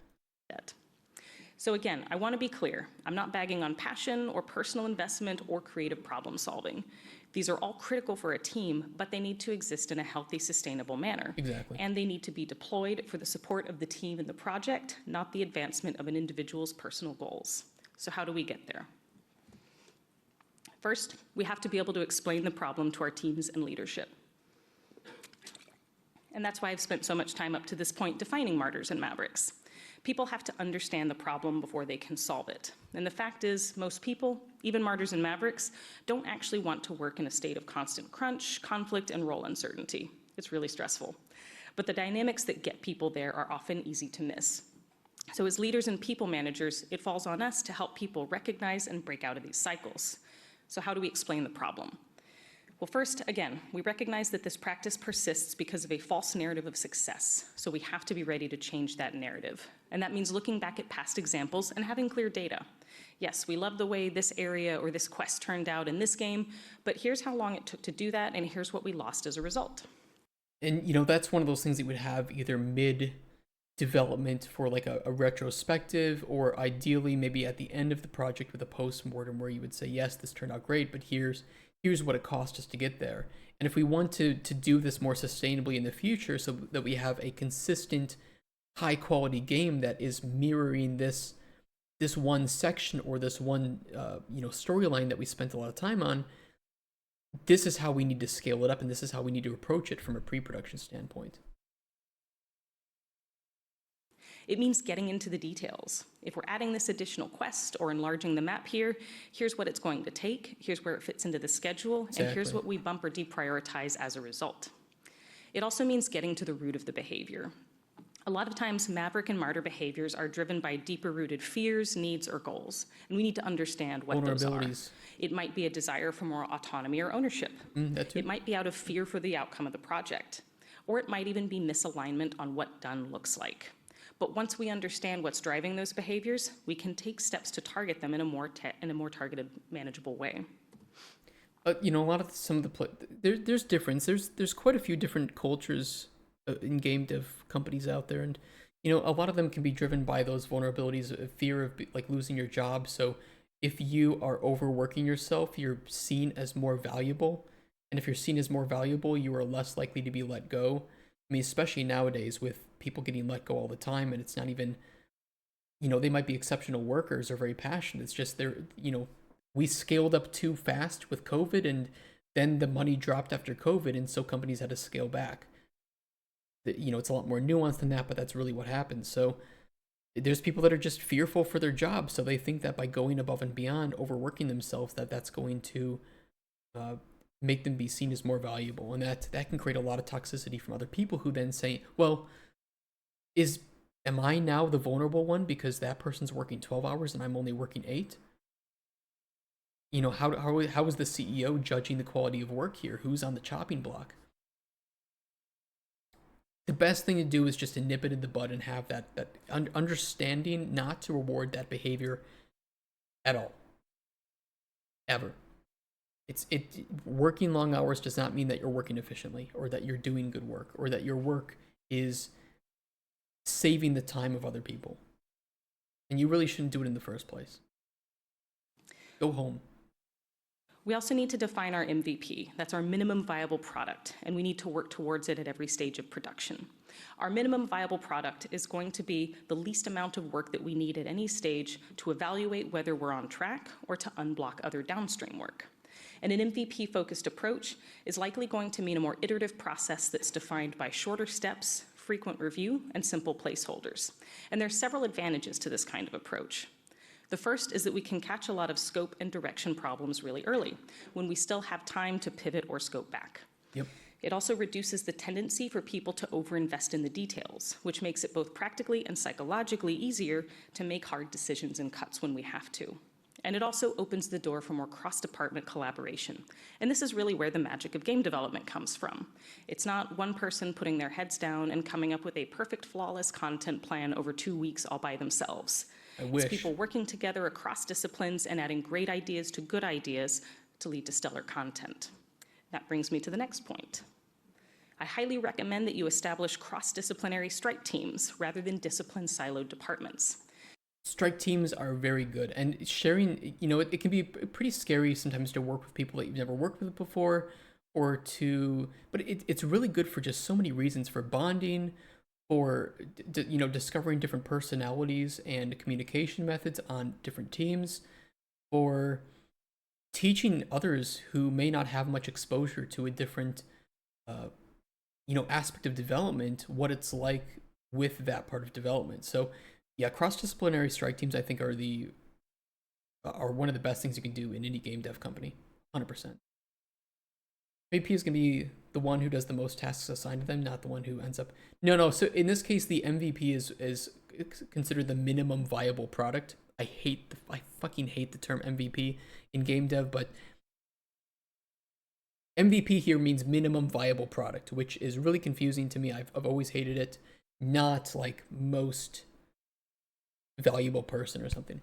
So again, I want to be clear. I'm not bagging on passion or personal investment or creative problem solving. These are all critical for a team, but they need to exist in a healthy, sustainable manner. Exactly. And they need to be deployed for the support of the team and the project, not the advancement of an individual's personal goals. So how do we get there? First, we have to be able to explain the problem to our teams and leadership. And that's why I've spent so much time up to this point defining Martyrs and Mavericks. People have to understand the problem before they can solve it. And the fact is, most people, even Martyrs and Mavericks, don't actually want to work in a state of constant crunch, conflict, and role uncertainty. It's really stressful. But the dynamics that get people there are often easy to miss. So as leaders and people managers, it falls on us to help people recognize and break out of these cycles. So how do we explain the problem? Well, first, again, we recognize that this practice persists because of a false narrative of success, so we have to be ready to change that narrative. And that means looking back at past examples and having clear data. Yes, we love the way this area or this quest turned out in this game, but here's how long it took to do that, and here's what we lost as a result. And, that's one of those things that you would have either mid-development for like a retrospective, or ideally maybe at the end of the project with a post-mortem where you would say, yes, this turned out great, but here's what it cost us to get there. And if we want to do this more sustainably in the future so that we have a consistent, high-quality game that is mirroring this one section or this one storyline that we spent a lot of time on, this is how we need to scale it up, and this is how we need to approach it from a pre-production standpoint. It means getting into the details. If we're adding this additional quest or enlarging the map here, here's what it's going to take, here's where it fits into the schedule, Exactly. And here's what we bump or deprioritize as a result. It also means getting to the root of the behavior. A lot of times, Maverick and Martyr behaviors are driven by deeper rooted fears, needs, or goals, and we need to understand what those are. It might be a desire for more autonomy or ownership. That too. It might be out of fear for the outcome of the project, or it might even be misalignment on what done looks like. But once we understand what's driving those behaviors, we can take steps to target them in a more targeted, manageable way. A lot of there's difference. There's quite a few different cultures in game dev companies out there, and a lot of them can be driven by those vulnerabilities, fear of like losing your job. So if you are overworking yourself, you're seen as more valuable, and if you're seen as more valuable, you are less likely to be let go. I mean, especially nowadays with people getting let go all the time, and it's not even, they might be exceptional workers or very passionate. It's just we scaled up too fast with COVID, and then the money dropped after COVID, and so companies had to scale back. It's a lot more nuanced than that, but that's really what happened. So there's people that are just fearful for their jobs, so they think that by going above and beyond, overworking themselves, that's going to uh, make them be seen as more valuable, and that can create a lot of toxicity from other people who then say, "Well, am I now the vulnerable one because that person's working 12 hours and I'm only working 8?" How is the CEO judging the quality of work here? Who's on the chopping block? The best thing to do is just to nip it in the bud and have that understanding not to reward that behavior at all, ever. Working long hours does not mean that you're working efficiently or that you're doing good work or that your work is saving the time of other people. And you really shouldn't do it in the first place. Go home. We also need to define our MVP. That's our minimum viable product, and we need to work towards it at every stage of production. Our minimum viable product is going to be the least amount of work that we need at any stage to evaluate whether we're on track or to unblock other downstream work. And an MVP-focused approach is likely going to mean a more iterative process that's defined by shorter steps, frequent review, and simple placeholders. And there are several advantages to this kind of approach. The first is that we can catch a lot of scope and direction problems really early, when we still have time to pivot or scope back. Yep. It also reduces the tendency for people to overinvest in the details, which makes it both practically and psychologically easier to make hard decisions and cuts when we have to. And it also opens the door for more cross-department collaboration. And this is really where the magic of game development comes from. It's not one person putting their heads down and coming up with a perfect, flawless content plan over 2 weeks all by themselves. I wish. It's people working together across disciplines and adding great ideas to good ideas to lead to stellar content. That brings me to the next point. I highly recommend that you establish cross-disciplinary strike teams rather than discipline-siloed departments. Strike teams are very good, and sharing, it can be pretty scary sometimes to work with people that you've never worked with before, but it's really good for just so many reasons, for bonding, for discovering different personalities and communication methods on different teams, for teaching others who may not have much exposure to a different aspect of development what it's like with that part of development. So yeah, cross-disciplinary strike teams I think are one of the best things you can do in any game dev company. 100%. MVP is going to be the one who does the most tasks assigned to them, not the one who ends up... No. So in this case, the MVP is considered the minimum viable product. I fucking hate the term MVP in game dev, but MVP here means minimum viable product, which is really confusing to me. I've always hated it. Not like most valuable person or something.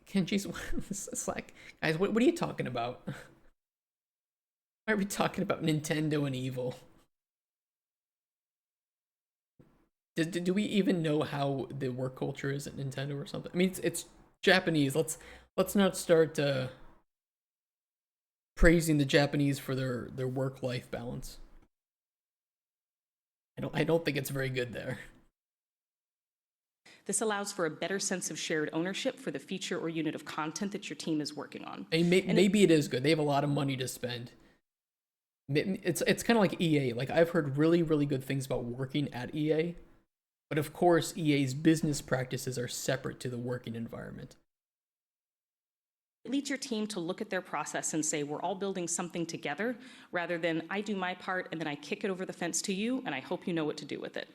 Kenji's Slack. Guys, what are you talking about? Why are we talking about Nintendo and evil? Do we even know how the work culture is at Nintendo or something? I mean, it's Japanese. Let's not start praising the Japanese for their work-life balance. I don't think it's very good there. This allows for a better sense of shared ownership for the feature or unit of content that your team is working on. Maybe it is good. They have a lot of money to spend. It's kind of like EA. Like, I've heard really, really good things about working at EA, but of course EA's business practices are separate to the working environment. It leads your team to look at their process and say, we're all building something together, rather than I do my part and then I kick it over the fence to you and I hope you know what to do with it.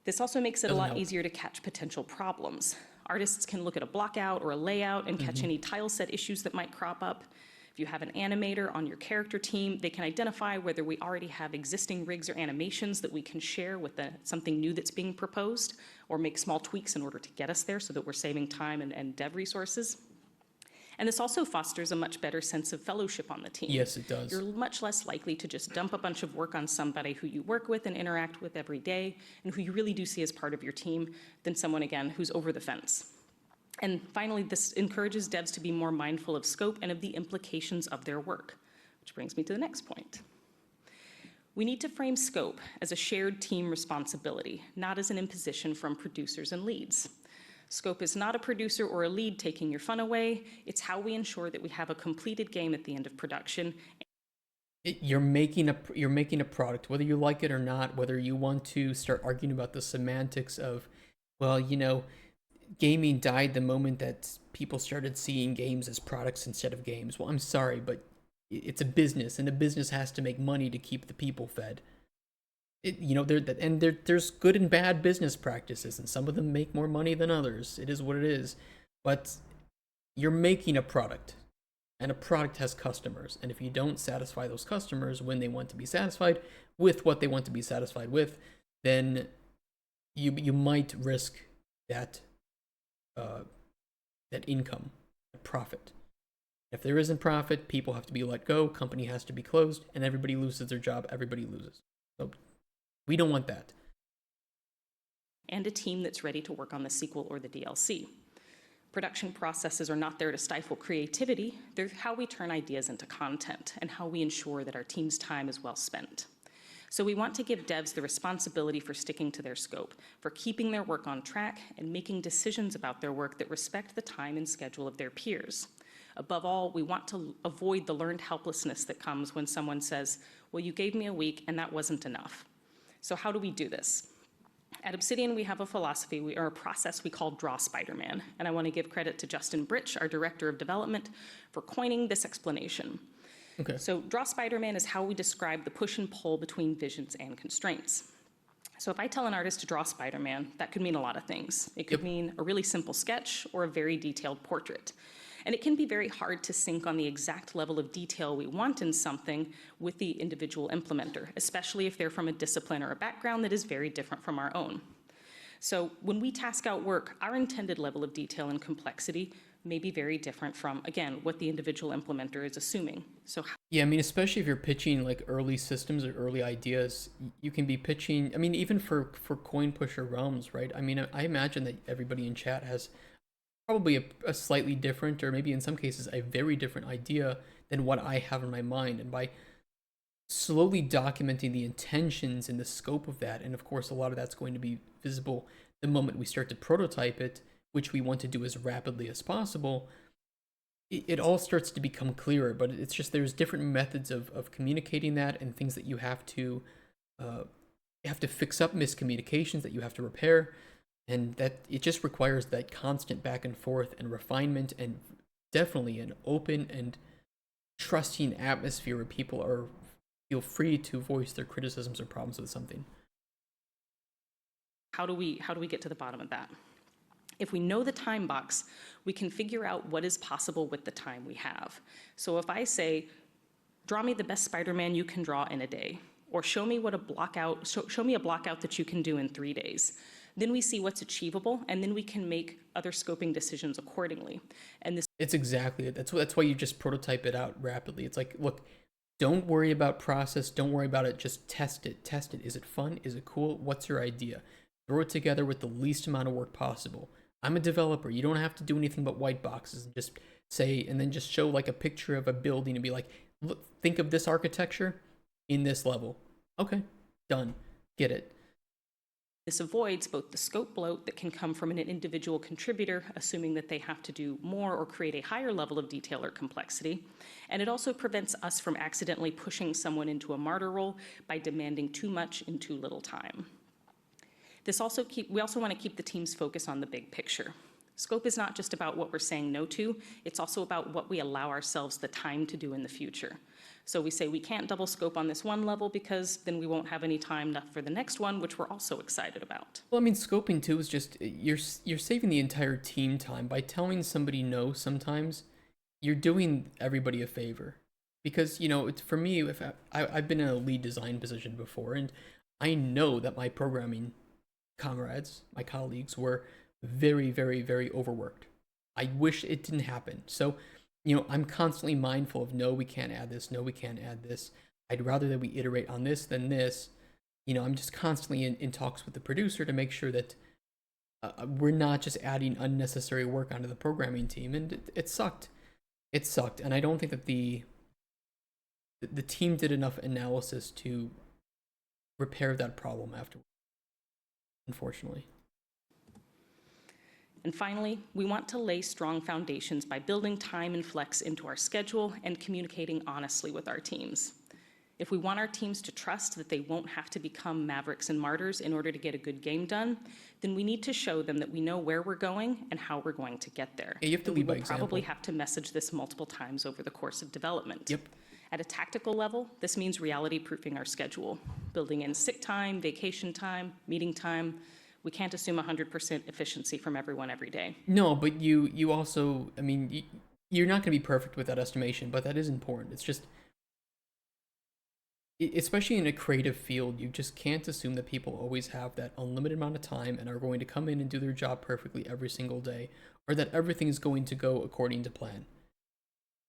This also makes it a lot easier to catch potential problems. Artists can look at a blockout or a layout and catch any tile set issues that might crop up. If you have an animator on your character team, they can identify whether we already have existing rigs or animations that we can share with something new that's being proposed, or make small tweaks in order to get us there so that we're saving time and dev resources. And this also fosters a much better sense of fellowship on the team. Yes, it does. You're much less likely to just dump a bunch of work on somebody who you work with and interact with every day, and who you really do see as part of your team, than someone, again, who's over the fence. And finally, this encourages devs to be more mindful of scope and of the implications of their work, which brings me to the next point. We need to frame scope as a shared team responsibility, not as an imposition from producers and leads. Scope is not a producer or a lead taking your fun away. It's how we ensure that we have a completed game at the end of production. You're making a product, whether you like it or not, whether you want to start arguing about the semantics of, well, gaming died the moment that people started seeing games as products instead of games. Well, I'm sorry, but it's a business, and a business has to make money to keep the people fed. There's good and bad business practices, and some of them make more money than others. It is what it is. But you're making a product, and a product has customers. And if you don't satisfy those customers when they want to be satisfied with what they want to be satisfied with, then you might risk that income, that profit. If there isn't profit, people have to be let go, company has to be closed, and everybody loses their job. Everybody loses. So we don't want that. And a team that's ready to work on the sequel or the DLC. Production processes are not there to stifle creativity. They're how we turn ideas into content and how we ensure that our team's time is well spent. So we want to give devs the responsibility for sticking to their scope, for keeping their work on track and making decisions about their work that respect the time and schedule of their peers. Above all, we want to avoid the learned helplessness that comes when someone says, well, you gave me a week and that wasn't enough. So how do we do this? At Obsidian, we have a philosophy, or a process we call Draw Spider-Man, and I want to give credit to Justin Britch, our Director of Development, for coining this explanation. Okay. So Draw Spider-Man is how we describe the push and pull between visions and constraints. So if I tell an artist to draw Spider-Man, that could mean a lot of things. It could mean a really simple sketch or a very detailed portrait. And it can be very hard to sync on the exact level of detail we want in something with the individual implementer, especially if they're from a discipline or a background that is very different from our own. So when we task out work, our intended level of detail and complexity may be very different from, again, what the individual implementer is assuming. So yeah, I mean, especially if you're pitching like early systems or early ideas, you can be pitching, I mean, even for coin pusher realms, right? I mean, I imagine that everybody in chat has probably a slightly different, or maybe in some cases a very different idea than what I have in my mind. And by slowly documenting the intentions and the scope of that, and of course a lot of that's going to be visible the moment we start to prototype it, which we want to do as rapidly as possible, it all starts to become clearer. But it's just there's different methods of communicating that, and things that you have to fix up, miscommunications that you have to repair. And that it just requires that constant back and forth and refinement, and definitely an open and trusting atmosphere where people feel free to voice their criticisms or problems with something. How do we get to the bottom of that? If we know the time box, we can figure out what is possible with the time we have. So if I say, draw me the best Spider-Man you can draw in a day, or show me a block out that you can do in 3 days, then we see what's achievable, and then we can make other scoping decisions accordingly. And this It's exactly it. That's why you just prototype it out rapidly. It's like, look, don't worry about process, don't worry about it, just test it. Is it fun? Is it cool? What's your idea? Throw it together with the least amount of work possible. I'm a developer. You don't have to do anything but white boxes, and just say, and then just show like a picture of a building and be like, look, think of this architecture in this level. Okay, done. Get it. This avoids both the scope bloat that can come from an individual contributor, assuming that they have to do more or create a higher level of detail or complexity, and it also prevents us from accidentally pushing someone into a martyr role by demanding too much in too little time. We also want to keep the team's focus on the big picture. Scope is not just about what we're saying no to, it's also about what we allow ourselves the time to do in the future. So we say we can't double scope on this one level because then we won't have any time left for the next one, which we're also excited about. Well, I mean, scoping too is just, you're saving the entire team time. By telling somebody no sometimes, you're doing everybody a favor. Because, for me, if I've been in a lead design position before, and I know that my programming comrades, my colleagues, were very, very, very overworked. I wish it didn't happen. So, I'm constantly mindful of, no, we can't add this. No, we can't add this. I'd rather that we iterate on this than this. I'm just constantly in talks with the producer to make sure that we're not just adding unnecessary work onto the programming team. And it sucked. It sucked. And I don't think that the team did enough analysis to repair that problem afterwards, unfortunately. And finally, we want to lay strong foundations by building time and flex into our schedule and communicating honestly with our teams. If we want our teams to trust that they won't have to become Mavericks and Martyrs in order to get a good game done, then we need to show them that we know where we're going and how we're going to get there. Yeah, you have to lead by example. We will probably have to message this multiple times over the course of development. Yep. At a tactical level, this means reality-proofing our schedule, building in sick time, vacation time, meeting time. We can't assume 100% efficiency from everyone every day. No, but you also, I mean, you're not going to be perfect with that estimation, but that is important. It's just, especially in a creative field, you just can't assume that people always have that unlimited amount of time and are going to come in and do their job perfectly every single day, or that everything is going to go according to plan.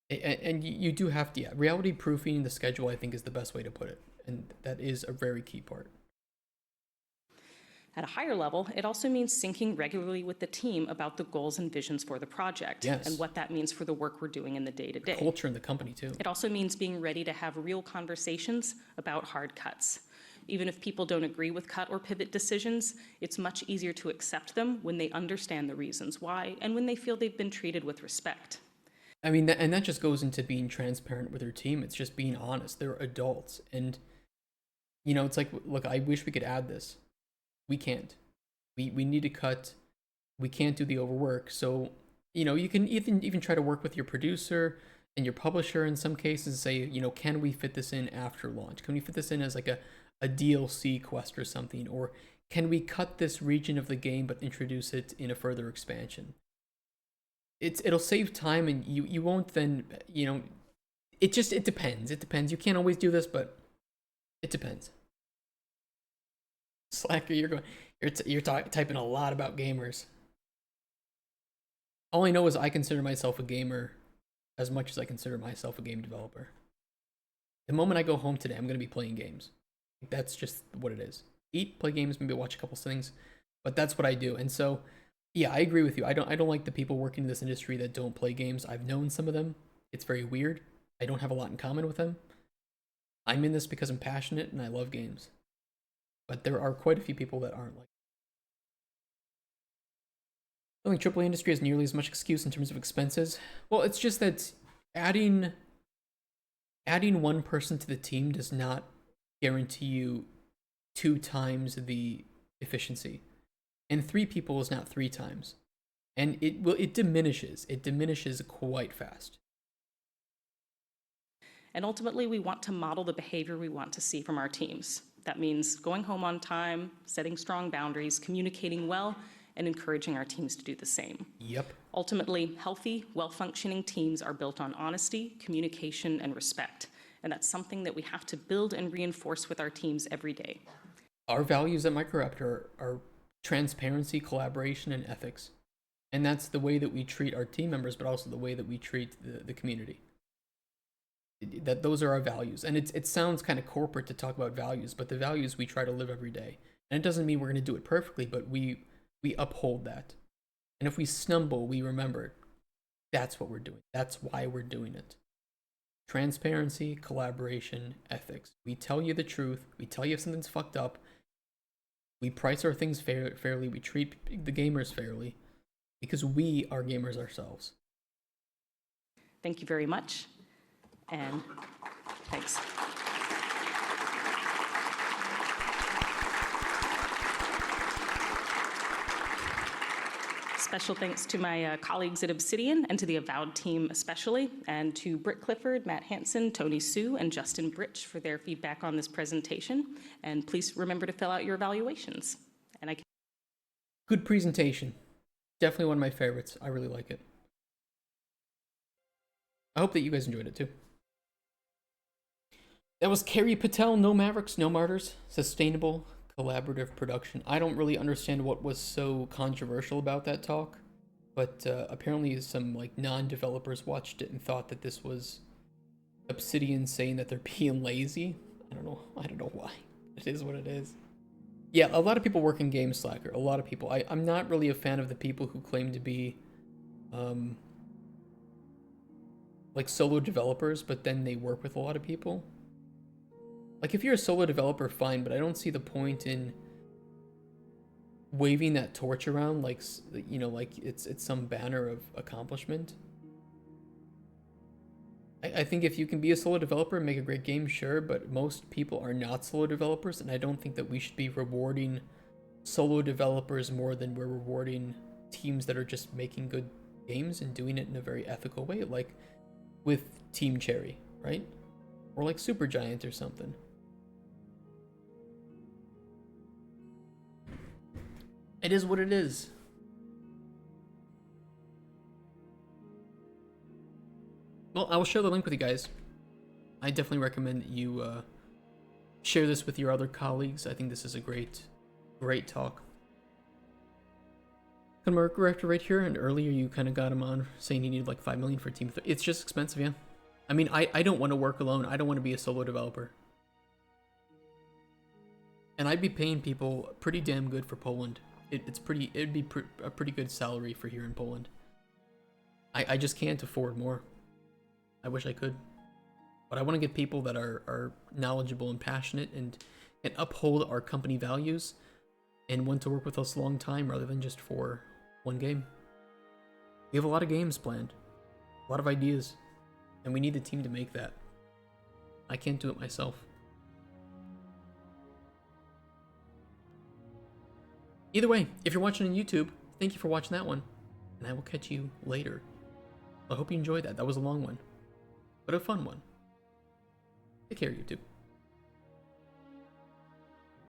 And you do have to, yeah, reality proofing the schedule, I think, is the best way to put it. And that is a very key part. At a higher level, it also means syncing regularly with the team about the goals and visions for the project. Yes. And what that means for the work we're doing in the day-to-day. Culture in the company, too. It also means being ready to have real conversations about hard cuts. Even if people don't agree with cut or pivot decisions, it's much easier to accept them when they understand the reasons why and when they feel they've been treated with respect. I mean, and that just goes into being transparent with your team. It's just being honest. They're adults. And, you know, it's like, look, I wish we could add this. We can't. We need to cut. We can't do the overwork. So, you know, you can even try to work with your producer and your publisher in some cases and say, you know, can we fit this in after launch? Can we fit this in as like a DLC quest or something? Or can we cut this region of the game but introduce it in a further expansion? It'll save time, and you won't then, you know, it depends. It depends. You can't always do this, but it depends. Slacker, you're typing a lot about gamers. All I know is I consider myself a gamer as much as I consider myself a game developer. The moment I go home today, I'm going to be playing games. That's just what it is. Eat, play games, maybe watch a couple things, but that's what I do. And so, yeah, I agree with you. I don't like the people working in this industry that don't play games. I've known some of them. It's very weird. I don't have a lot in common with them. I'm in this because I'm passionate and I love games. But there are quite a few people that aren't like. I don't think AAA industry has nearly as much excuse in terms of expenses. Well, it's just that adding one person to the team does not guarantee you 2 times the efficiency. And 3 people is not 3 times. And it diminishes. It diminishes quite fast. And ultimately, we want to model the behavior we want to see from our teams. That means going home on time, setting strong boundaries, communicating well, and encouraging our teams to do the same. Yep. Ultimately, healthy, well-functioning teams are built on honesty, communication, and respect. And that's something that we have to build and reinforce with our teams every day. Our values at Microraptor are transparency, collaboration, and ethics. And that's the way that we treat our team members, but also the way that we treat the community. That those are our values. And it sounds kind of corporate to talk about values, but the values we try to live every day. And it doesn't mean we're going to do it perfectly, but we uphold that. And if we stumble, we remember that's what we're doing. That's why we're doing it. Transparency, collaboration, ethics. We tell you the truth. We tell you if something's fucked up. We price our things fairly. We treat the gamers fairly because we are gamers ourselves. Thank you very much. And thanks. Special thanks to my colleagues at Obsidian and to the Avowed team especially, and to Britt Clifford, Matt Hansen, Tony Sue, and Justin Britch for their feedback on this presentation. And please remember to fill out your evaluations. And Good presentation. Definitely one of my favorites. I really like it. I hope that you guys enjoyed it too. That was Carrie Patel, No Mavericks, No Martyrs, Sustainable Collaborative Production. I don't really understand what was so controversial about that talk, but apparently some like non-developers watched it and thought that this was Obsidian saying that they're being lazy. I don't know why. It is what it is. Yeah, a lot of people work in game Slacker. A lot of people. I'm not really a fan of the people who claim to be like solo developers, but then they work with a lot of people. Like, if you're a solo developer, fine, but I don't see the point in waving that torch around like like it's some banner of accomplishment. I think if you can be a solo developer and make a great game, sure, but most people are not solo developers, and I don't think that we should be rewarding solo developers more than we're rewarding teams that are just making good games and doing it in a very ethical way, like with Team Cherry, right? Or like Supergiant or something. It is what it is. Well, I will share the link with you guys. I definitely recommend that you share this with your other colleagues. I think this is a great talk. Mark Rector right here, and earlier you kind of got him on saying he needed like 5 million for Team 3. It's just expensive, yeah. I mean, I don't want to work alone. I don't want to be a solo developer. And I'd be paying people pretty damn good for Poland. It'd be a pretty good salary for here in Poland. I just can't afford more. I wish I could. But I want to get people that are knowledgeable and passionate and uphold our company values and want to work with us a long time rather than just for one game. We have a lot of games planned, a lot of ideas, and we need the team to make that. I can't do it myself. Either way, if you're watching on YouTube, thank you for watching that one, and I will catch you later. I hope you enjoyed that. That was a long one, but a fun one. Take care, YouTube.